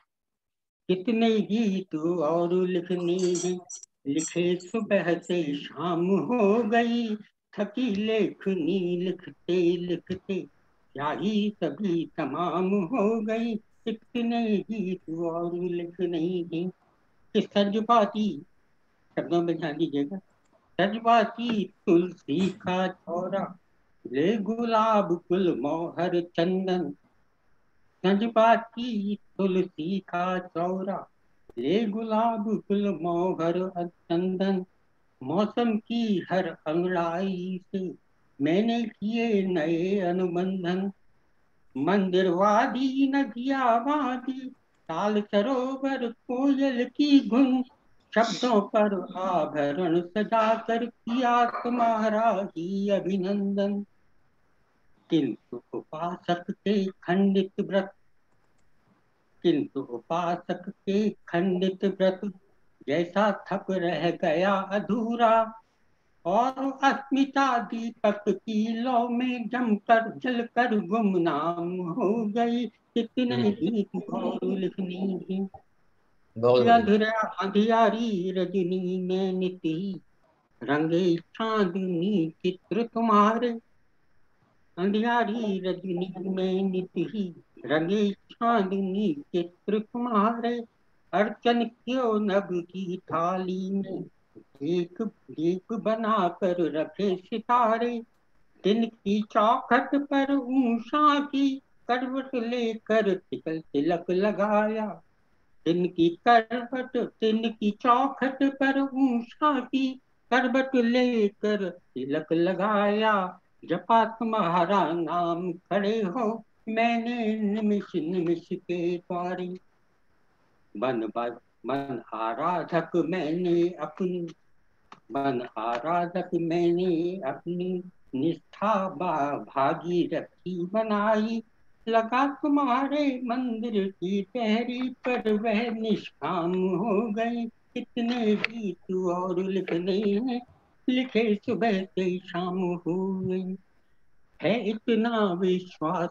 कितने गीत और लिखने हैं। लिखे सुबह से शाम हो गई, थकी लेखनी लिखते लिखते स्याही सभी तमाम हो गई। कितने गीत और लिखने हैं। कि सजबाती, शब्दों में ध्यान दीजिएगा, सजबाती तुलसी का चौरा, ले गुलाब गुल मोहर चंदन। सजबाती तुलसी का चौरा, ले गुलाब गुल मोहर चंदन। मौसम की हर अंगड़ाई से मैंने किए नए अनुबंधन। मंदिर वादी नदिया वादी, ताल सरोवर कोयल की धुन, शब्दों पर आभरण सजाकर किया तुम्हारा ही अभिनंदन। किंतु उपासक के खंडित व्रत, किंतु उपासक के खंडित व्रत जैसा थक रह गया अधूरा। और अस्मिता दीपक की लौ में जमकर जलकर गुमनाम हो गई। कितने गीत और लिखनी है। अंधियारी रजनी में निति रंगे चांदनी चित्र तुम्हारे। अंधियारी रजनी में निति रंगे चांदनी चित्र तुम्हारे। अर्चन क्यों नभ की थाली में एक दीप बना कर रखे सितारे। दिन की चौखट पर ऊषा की करवट लेकर तिलक लगाया। दिन की चौखट पर ऊषा की करवट लेकर तिलक लगाया। जपा तुम्हारा नाम खड़े हो मैंने निमिष निमिष के द्वारे। मन आराधक मैंने अपनी, मन आराधक मैंने अपनी निष्ठा भागी रखी बनाई। लगा तुम्हारे मंदिर की टहरी पर वह निष्काम हो गई। कितने गीत और लिखने हैं, लिखे सुबह से शाम हो गई। है इतना विश्वास,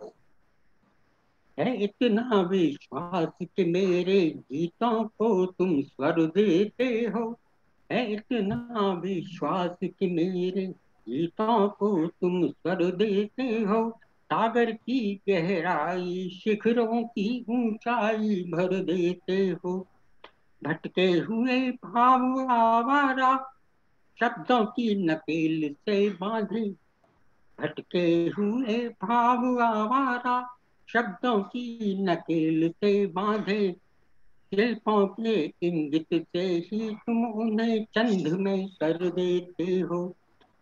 है इतना विश्वास कि मेरे गीतों को तुम स्वर देते हो। है इतना विश्वास कि मेरे गीतों को तुम स्वर देते हो। सागर की गहराई शिखरों की ऊंचाई भर देते हो। भटके हुए भाव आवारा शब्दों की नकेल से बांधे। भटके हुए भाव आवारा शब्दों की नकेल से बांधे। शिल्पों के इंगित से ही तुम उन्हें चंद में कर देते हो।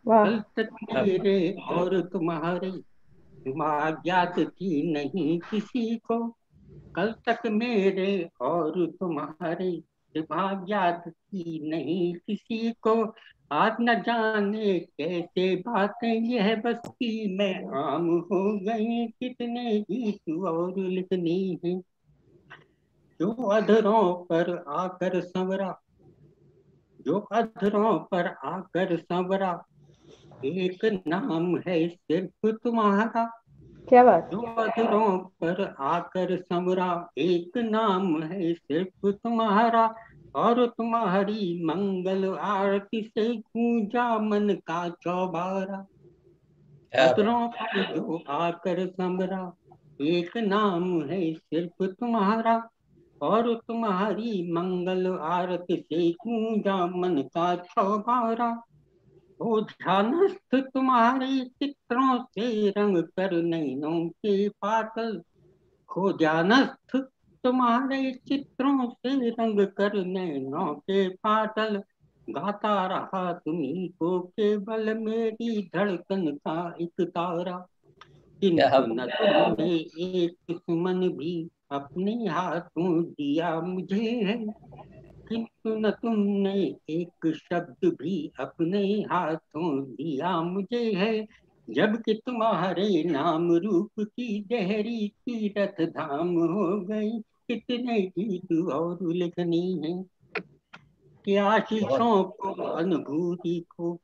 कल तक मेरे और तुम्हारे ज्ञात थी नहीं किसी को। कल तक मेरे और तुम्हारे ज्ञात थी नहीं किसी को। आज न जाने कैसे बातें यह बस्ती में आम हो गई। कितने गीत और लिखनी है जो अधरों पर आकर संवरा, जो अधरों पर आकर संवरा। एक नाम है सिर्फ तुम्हारा।
क्या बात।
जो अधरों पर आकर संवरा, एक नाम है सिर्फ तुम्हारा। और तुम्हारी मंगल आरती से गूंजा मन का चौबारा। अधरों पर जो आकर संवरा, एक नाम है सिर्फ तुम्हारा। और तुम्हारी मंगल आरती से गूंजा मन का चौबारा। हो ध्यानस्थ तुम्हारे चित्रों से रंग कर नैनों के पातल। हो ध्यानस्थ तुम्हारे चित्रों से रंग कर नैनों के पातल। गाता रहा तुम्हीं को केवल मेरी धड़कन का एक तारा। किंतु न तुमने एक सुमन भी अपने हाथों दिया मुझे है। किंतु न तुमने एक शब्द भी अपने हाथों दिया मुझे है। जबकि तुम्हारे नाम रूप की गहरी तीरथ धाम हो गई। कितने गीत और लिखनी है कि आशीषों को अनुभूति को,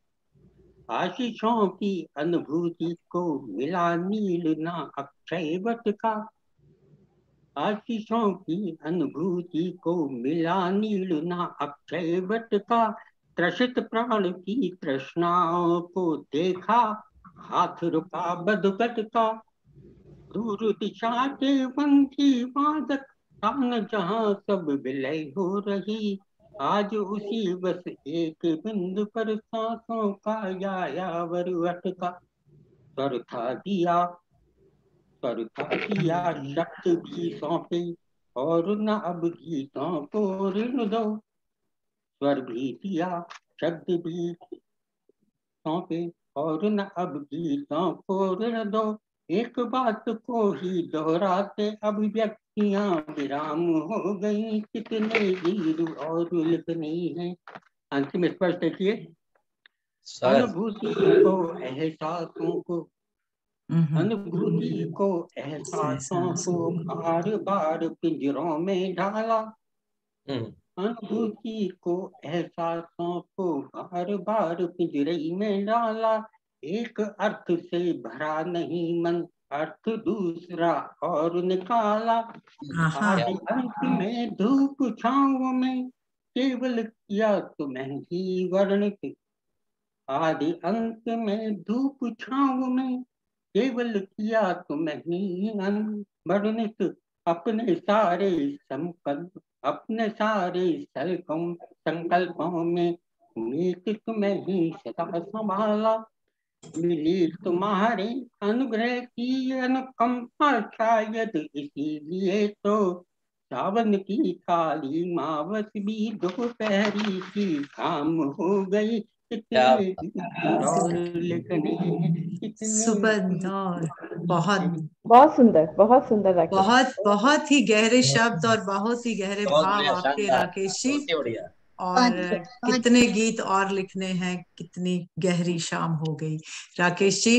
आशीषों की अनुभूति को मिला नील ना अक्षय वट का। आशीषों की अनुभूति को मिला नील ना अक्षय वट का। त्रसित प्राण की तृष्णाओं को देखा, हाथ रुका बदकट का। दूर दिशा के वंशी वादक तान जहाँ सब विलय हो रही। आज उसी बस एक बिंदु पर सांसों का यायावर अटका। स्वर था दिया, स्वर था दिया शब्द भी सौंपे। और न अब गीतों को ऋण दो। स्वर भी दिया शब्द भी सौंपे। और न अब गीतों को ऋण दो। एक बात को ही दोहराते अभिव्यक्तियां विराम हो गई। कितने वीर और लिखनी है। अंतिम स्पर्श देखिए। अनुभूति को एहसासों को, अनुभूति को एहसासों को बार बार पिंजरों में ढाला। अनुभूति को एहसासों को बार बार पिंजरे में डाला। एक अर्थ से भरा नहीं मन, अर्थ दूसरा और निकाला। आदि अंत में धूप छाँव में केवल किया तुम्हें ही वर्णित। आदि अंत में धूप छाँव में केवल किया तुम्हें ही वर्णित। अपने सारे संकल्प, अपने सारे संकल्पों में नीति तुम्हें ही सदा संभाला। मिली तुम्हारे अनुग्रह की अनुकंपा शायद इसीलिए तो सावन की काली मावस भी दोपहरी की काम हो गई।
बहुत सुंदर, बहुत सुंदर राकेश।
बहुत ही गहरे शब्द और बहुत ही गहरे भाव आपके राकेश जी। और कितने गीत और लिखने हैं। कितनी गहरी शाम हो गई। राकेश जी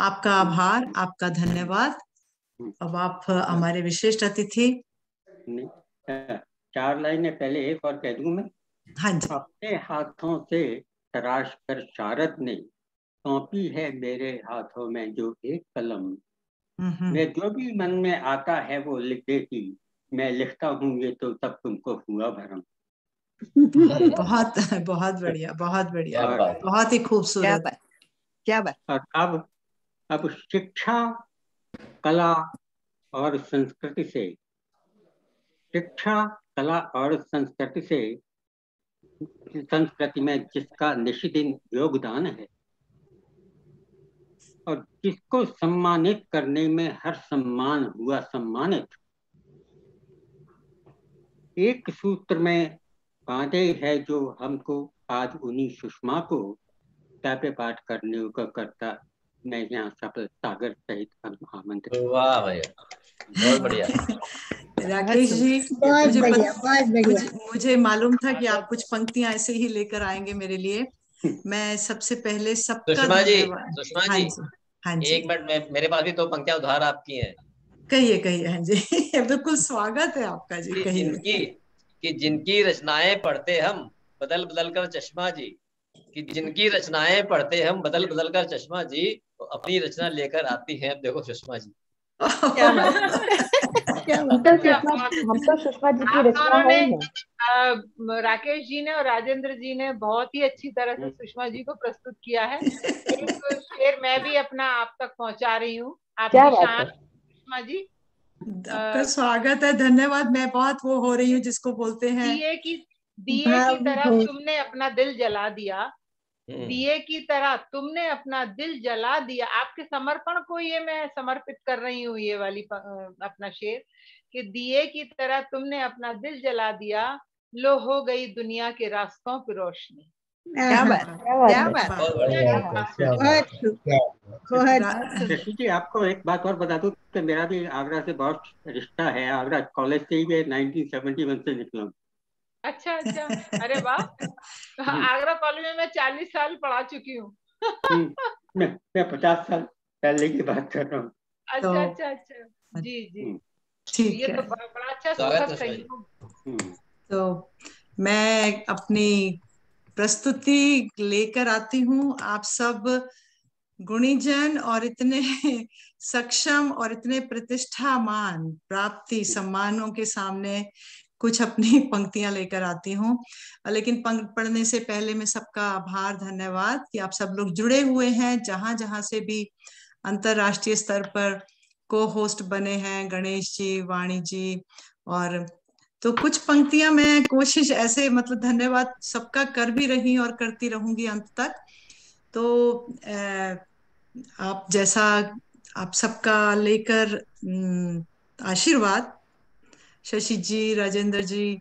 आपका आभार, आपका धन्यवाद। अब आप हमारे विशिष्ट अतिथि।
4 लाइनें पहले एक और कह दूं मैं।
हाँ जी।
अपने हाथों से तराश कर शारद ने सौंपी है मेरे हाथों में जो एक कलम। मैं जो भी मन में आता है वो लिख देती। मैं लिखता हूँ ये तो तब तुमको हुआ भरम।
बहुत बहुत बढ़िया, बहुत बढ़िया, बहुत ही खूबसूरत।
क्या बात।
और अब शिक्षा, कला और संस्कृति से, शिक्षा, कला और संस्कृति से, संस्कृति में जिसका निष्दिन योगदान है और जिसको सम्मानित करने में हर सम्मान हुआ सम्मानित, एक सूत्र में बांधे है जो हमको आज उन्हीं सुषमा को काव्य पाठ करने का करता मैं यहाँ सब सागर सहित आमंत्रित।
वाह भैया, बहुत बढ़िया।
राकेश जी,
बहुत बढ़िया, बहुत बढ़िया।
मुझे मालूम था कि आप कुछ पंक्तियां ऐसे ही लेकर आएंगे मेरे लिए। मैं सबसे पहले सबका
सुषमा जी,
हाँ जी, हाँ जी,
एक मिनट, मेरे पास भी 2 पंक्तियां उधार आपकी हैं।
कहिए कहिए। हाँ जी बिल्कुल स्वागत है आपका जी, कहिए।
जिनकी रचनाएं पढ़ते हम बदल बदल कर चश्मा जी, कि जिनकी रचनाएं पढ़ते हम बदल बदल कर चश्मा जी, तो अपनी रचना लेकर आती हैं अब देखो सुषमा जी।
क्या हम तो सुषमा जी की रचना है ही।
राकेश जी ने और राजेंद्र जी ने बहुत ही अच्छी तरह से सुषमा जी को प्रस्तुत किया है। एक शेर मैं भी अपना आप तक पहुंचा रही हूँ। आपकी शान सुषमा जी।
आपका स्वागत है, धन्यवाद। मैं बहुत वो हो रही हूँ जिसको बोलते हैं
दिए की तरह तुमने अपना दिल जला दिया, दिए की तरह तुमने अपना दिल जला दिया। आपके समर्पण को ये मैं समर्पित कर रही हूँ, ये वाली अपना शेर, कि दिए की तरह तुमने अपना दिल जला दिया, लो हो गई दुनिया के रास्तों पे रोशनी।
क्या बात, क्या बात,
जी। आपको एक बात और बता दूं कि मेरा भी आगरा से बहुत रिश्ता है। आगरा कॉलेज से ही मैं 1971 से निकला हूँ।
अच्छा अच्छा, अरे वाह। आगरा कॉलेज में मैं 40 साल पढ़ा चुकी हूँ।
मैं 50 साल पहले की बात कर रहा हूँ।
अच्छा अच्छा अच्छा, जी जी,
ठीक
है।
ये
तो बड़ा अच्छा सुखद संयोग।
तो मैं अपनी प्रस्तुति लेकर आती हूँ। आप सब गुणीजन और इतने सक्षम और इतने प्रतिष्ठामान प्राप्ति सम्मानों के सामने कुछ अपनी पंक्तियां लेकर आती हूँ। लेकिन पढ़ने से पहले मैं सबका आभार, धन्यवाद कि आप सब लोग जुड़े हुए हैं, जहां जहां से भी अंतरराष्ट्रीय स्तर पर को होस्ट बने हैं, गणेश जी, वाणी जी। और तो कुछ पंक्तियां मैं कोशिश ऐसे मतलब धन्यवाद सबका कर भी रही और करती रहूंगी अंत तक। तो आप जैसा आप सबका लेकर आशीर्वाद, शशि जी, राजेंद्र जी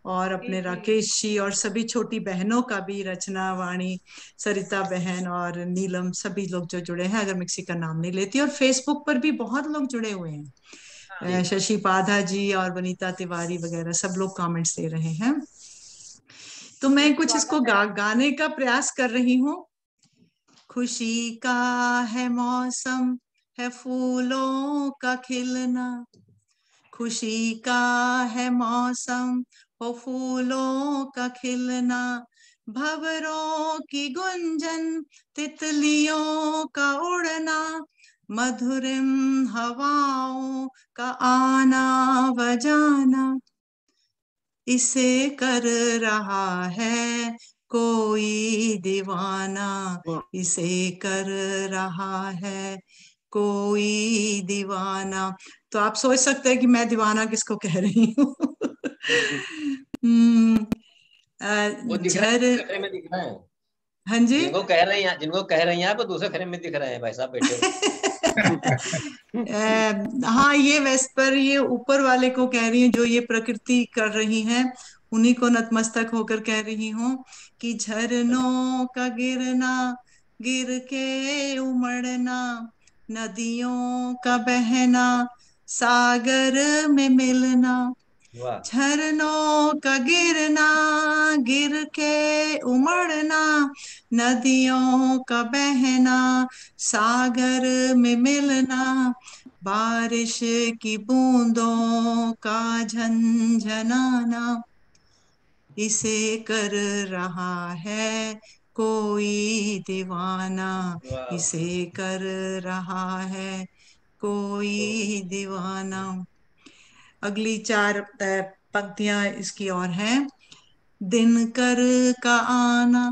और अपने राकेश जी और सभी छोटी बहनों का भी, रचना, वाणी, सरिता बहन और नीलम, सभी लोग जो जुड़े हैं, अगर मैं किसी का नाम नहीं लेती। और फेसबुक पर भी बहुत लोग जुड़े हुए हैं, शशि पाधा जी और वनीता तिवारी वगैरह सब लोग कमेंट्स दे रहे हैं। तो मैं कुछ इसको गाने का प्रयास कर रही हूँ। खुशी का है मौसम, है फूलों का खिलना, खुशी का है मौसम, हो फूलों का खिलना, भंवरों की गुंजन, तितलियों का उड़ना, मधुरिम हवाओं का आना बजाना, इसे कर रहा है कोई दीवाना, इसे कर रहा है कोई दीवाना। तो आप सोच सकते हैं कि मैं दीवाना किसको कह रही हूँ। हाँ जी,
जिनको कह रही हैं आप दूसरे फ्रेम में दिख रहे हैं भाई साहब बैठे
हाँ, ये वेस्पर, ये ऊपर वाले को कह रही हूँ जो ये प्रकृति कर रही हैं, उन्हीं को नतमस्तक होकर कह रही हूँ कि झरनों का गिरना, गिर के उमड़ना, नदियों का बहना, सागर में मिलना, झरनों का गिरना, गिर के उमड़ना, नदियों का बहना, सागर में मिलना, बारिश की बूंदों का झंझनाना, इसे कर रहा है कोई दीवाना, इसे कर रहा है कोई दीवाना। अगली 4 पंक्तियां इसकी और हैं। दिनकर का आना,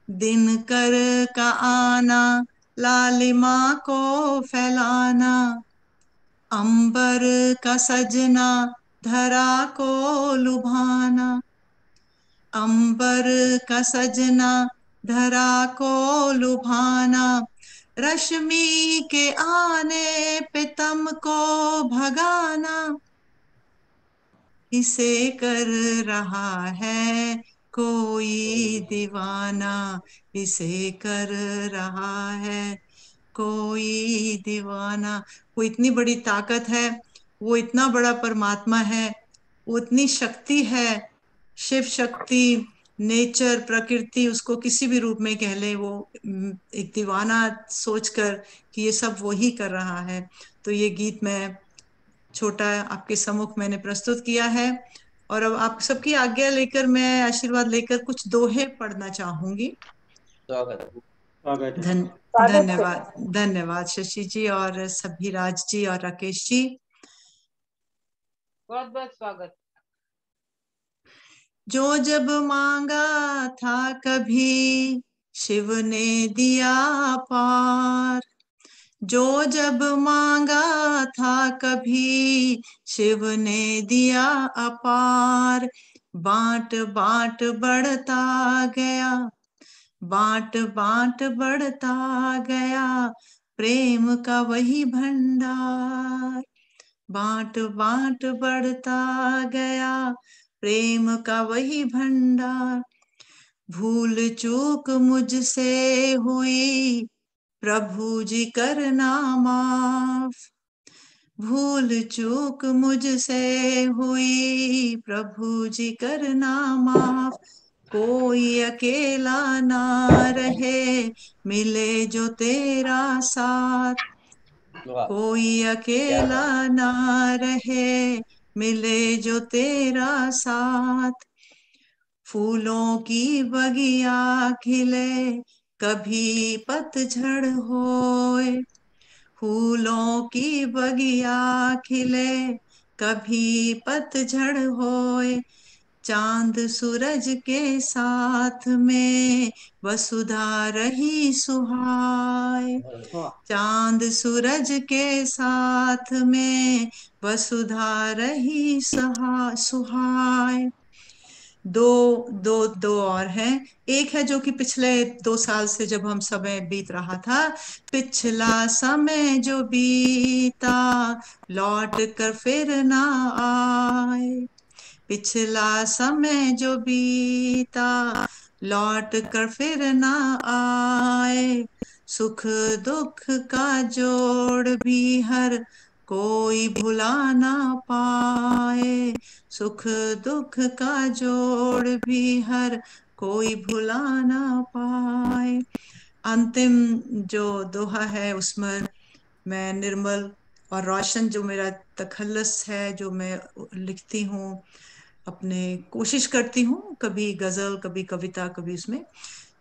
दिनकर का आना, लालिमा को फैलाना, अंबर का सजना, धरा को लुभाना, अंबर का सजना, धरा को लुभाना, रश्मि के आने पे तम को भगाना, इसे कर रहा है कोई दीवाना, इसे कर रहा है कोई दीवाना। वो इतनी बड़ी ताकत है, वो इतना बड़ा परमात्मा है, वो इतनी शक्ति है, शिव शक्ति, नेचर, प्रकृति, उसको किसी भी रूप में कह ले, वो एक दीवाना सोचकर कि ये सब वो ही कर रहा है। तो ये गीत मैं छोटा आपके सम्मुख मैंने प्रस्तुत किया है, और अब आप सबकी आज्ञा लेकर, मैं आशीर्वाद लेकर कुछ दोहे पढ़ना चाहूंगी। धन्यवाद, धन्यवाद शशि जी और सभी राज जी और राकेश जी,
बहुत बहुत स्वागत।
जो जब मांगा था कभी शिव ने दिया पार, जो जब मांगा था कभी शिव ने दिया अपार। बांट बांट बढ़ता गया, बांट बांट बढ़ता गया प्रेम का वही भंडार। बांट बांट बढ़ता गया प्रेम का वही भंडार। भूल चूक मुझसे हुई प्रभु जी करना माफ, भूल चूक मुझसे हुई प्रभु जी करना माफ। कोई अकेला ना रहे मिले जो तेरा साथ, कोई अकेला ना रहे मिले जो तेरा साथ। फूलों की बगिया खिले कभी पतझड़ होए, फूलों की बगिया खिले कभी पतझड़ होए। चांद सूरज के साथ में वसुधा रही सुहाए, चांद सूरज के साथ में वसुधा रही सुहाए। दो और हैं। एक है जो कि पिछले 2 साल से जब हम समय बीत रहा था, पिछला समय जो बीता लौट कर फिर ना आए, पिछला समय जो बीता लौट कर फिर ना आए। सुख दुख का जोड़ भी हर कोई भुला ना पाए, सुख दुख का जोड़ भी हर कोई भुला ना पाए। अंतिम जो दोहा है उसमें मैं निर्मल और रोशन, जो मेरा तखल्लुस है, जो मैं लिखती हूँ, अपने कोशिश करती हूँ, कभी गजल कभी कविता कभी उसमें,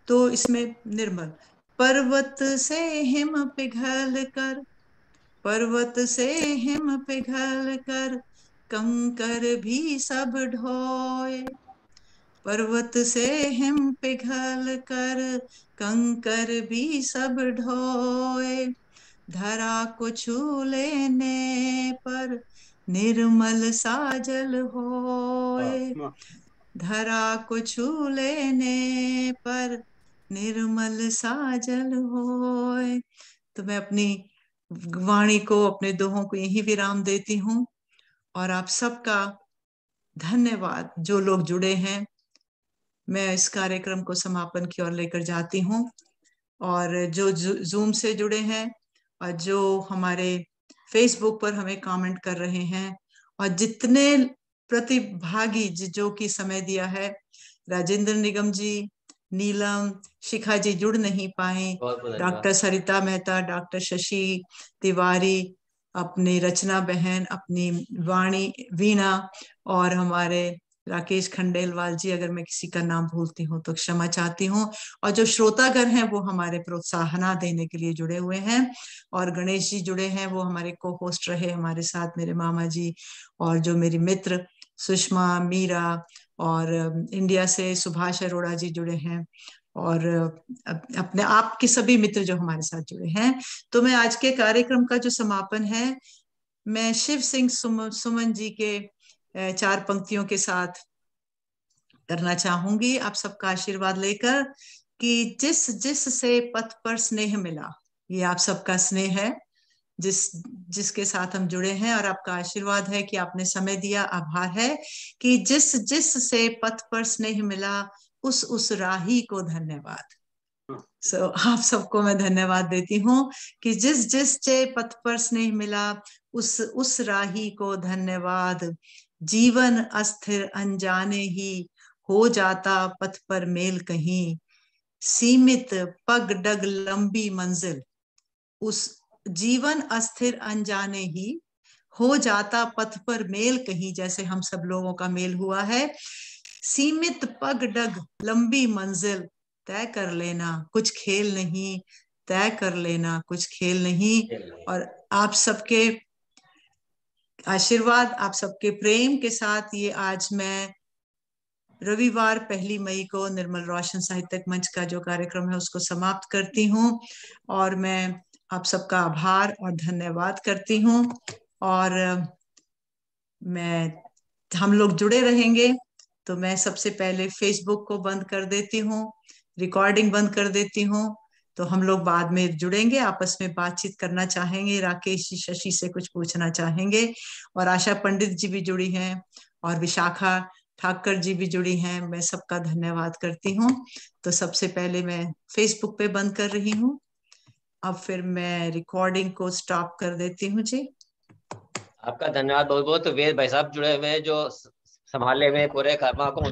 तो इसमें निर्मल। पर्वत से हिम पिघल कर, पर्वत से हिम पिघल कर कंकर भी सब ढोए, पर्वत से हिम पिघल कर कंकर भी सब ढोए। धरा को छू लेने पर निर्मल सा जल होए, धरा को छू लेने पर निर्मल सा जल होए। तो मैं अपनी वाणी को, अपने दोहों को यही विराम देती हूँ, और आप सबका धन्यवाद जो लोग जुड़े हैं। मैं इस कार्यक्रम को समापन की ओर लेकर जाती हूँ, और जो जूम से जुड़े हैं और जो हमारे फेसबुक पर हमें कमेंट कर रहे हैं, और जितने प्रतिभागी जो कि समय दिया है, राजेंद्र निगम जी, नीलम, शिखा जी जुड़ नहीं पाए, डॉक्टर सरिता मेहता, डॉक्टर शशि तिवारी, अपनी रचना बहन, अपनी वाणी वीणा, और हमारे राकेश खंडेलवाल जी, अगर मैं किसी का नाम भूलती हूँ तो क्षमा चाहती हूँ। और जो श्रोतागण हैं वो हमारे प्रोत्साहना देने के लिए जुड़े हुए हैं, और गणेश जी जुड़े हैं, वो हमारे को होस्ट रहे हमारे साथ, मेरे मामा जी, और जो मेरी मित्र सुषमा, मीरा, और इंडिया से सुभाष अरोड़ा जी जुड़े हैं, और अपने आप के सभी मित्र जो हमारे साथ जुड़े हैं। तो मैं आज के कार्यक्रम का जो समापन है, मैं शिव सिंह सुमन जी के 4 पंक्तियों के साथ करना चाहूंगी, आप सबका आशीर्वाद लेकर, कि जिस जिस से पथ पर स्नेह मिला, ये आप सबका स्नेह है, जिसके साथ हम जुड़े हैं, और आपका आशीर्वाद है कि आपने समय दिया। आभार है कि जिस से पथ पर स्नेह मिला उस राही को धन्यवाद। आप सबको मैं धन्यवाद देती हूँ कि जिस चे पथ पर स्नेह मिला उस राही को धन्यवाद। जीवन अस्थिर अनजाने ही हो जाता पथ पर मेल कहीं, सीमित पग डग लंबी मंजिल। उस जीवन अस्थिर अनजाने ही हो जाता पथ पर मेल कहीं, जैसे हम सब लोगों का मेल हुआ है। सीमित पग डग लंबी मंजिल, तय कर लेना कुछ खेल नहीं, तय कर लेना कुछ खेल नहीं। और आप सबके आशीर्वाद, आप सबके प्रेम के साथ ये आज मैं रविवार 1 मई को निर्मल रोशन साहित्यिक मंच का जो कार्यक्रम है उसको समाप्त करती हूँ। और मैं आप सबका आभार और धन्यवाद करती हूँ। और हम लोग जुड़े रहेंगे, तो मैं सबसे पहले फेसबुक को बंद कर देती हूँ, रिकॉर्डिंग बंद कर देती हूँ। तो हम लोग बाद में जुड़ेंगे, आपस में बातचीत करना चाहेंगे, राकेश जी शशि से कुछ पूछना चाहेंगे। और आशा पंडित जी भी जुड़ी हैं और विशाखा ठाकर जी भी जुड़ी हैं। मैं सबका धन्यवाद करती हूँ। तो सबसे पहले मैं फेसबुक पे बंद कर रही हूँ। अब फिर मैं रिकॉर्डिंग को स्टॉप कर देती हूँ जी।
आपका धन्यवाद बहुत बहुत। वेद भाई साहब जुड़े हुए हैं जो संभाले हुए पूरे कर्मा को, उनका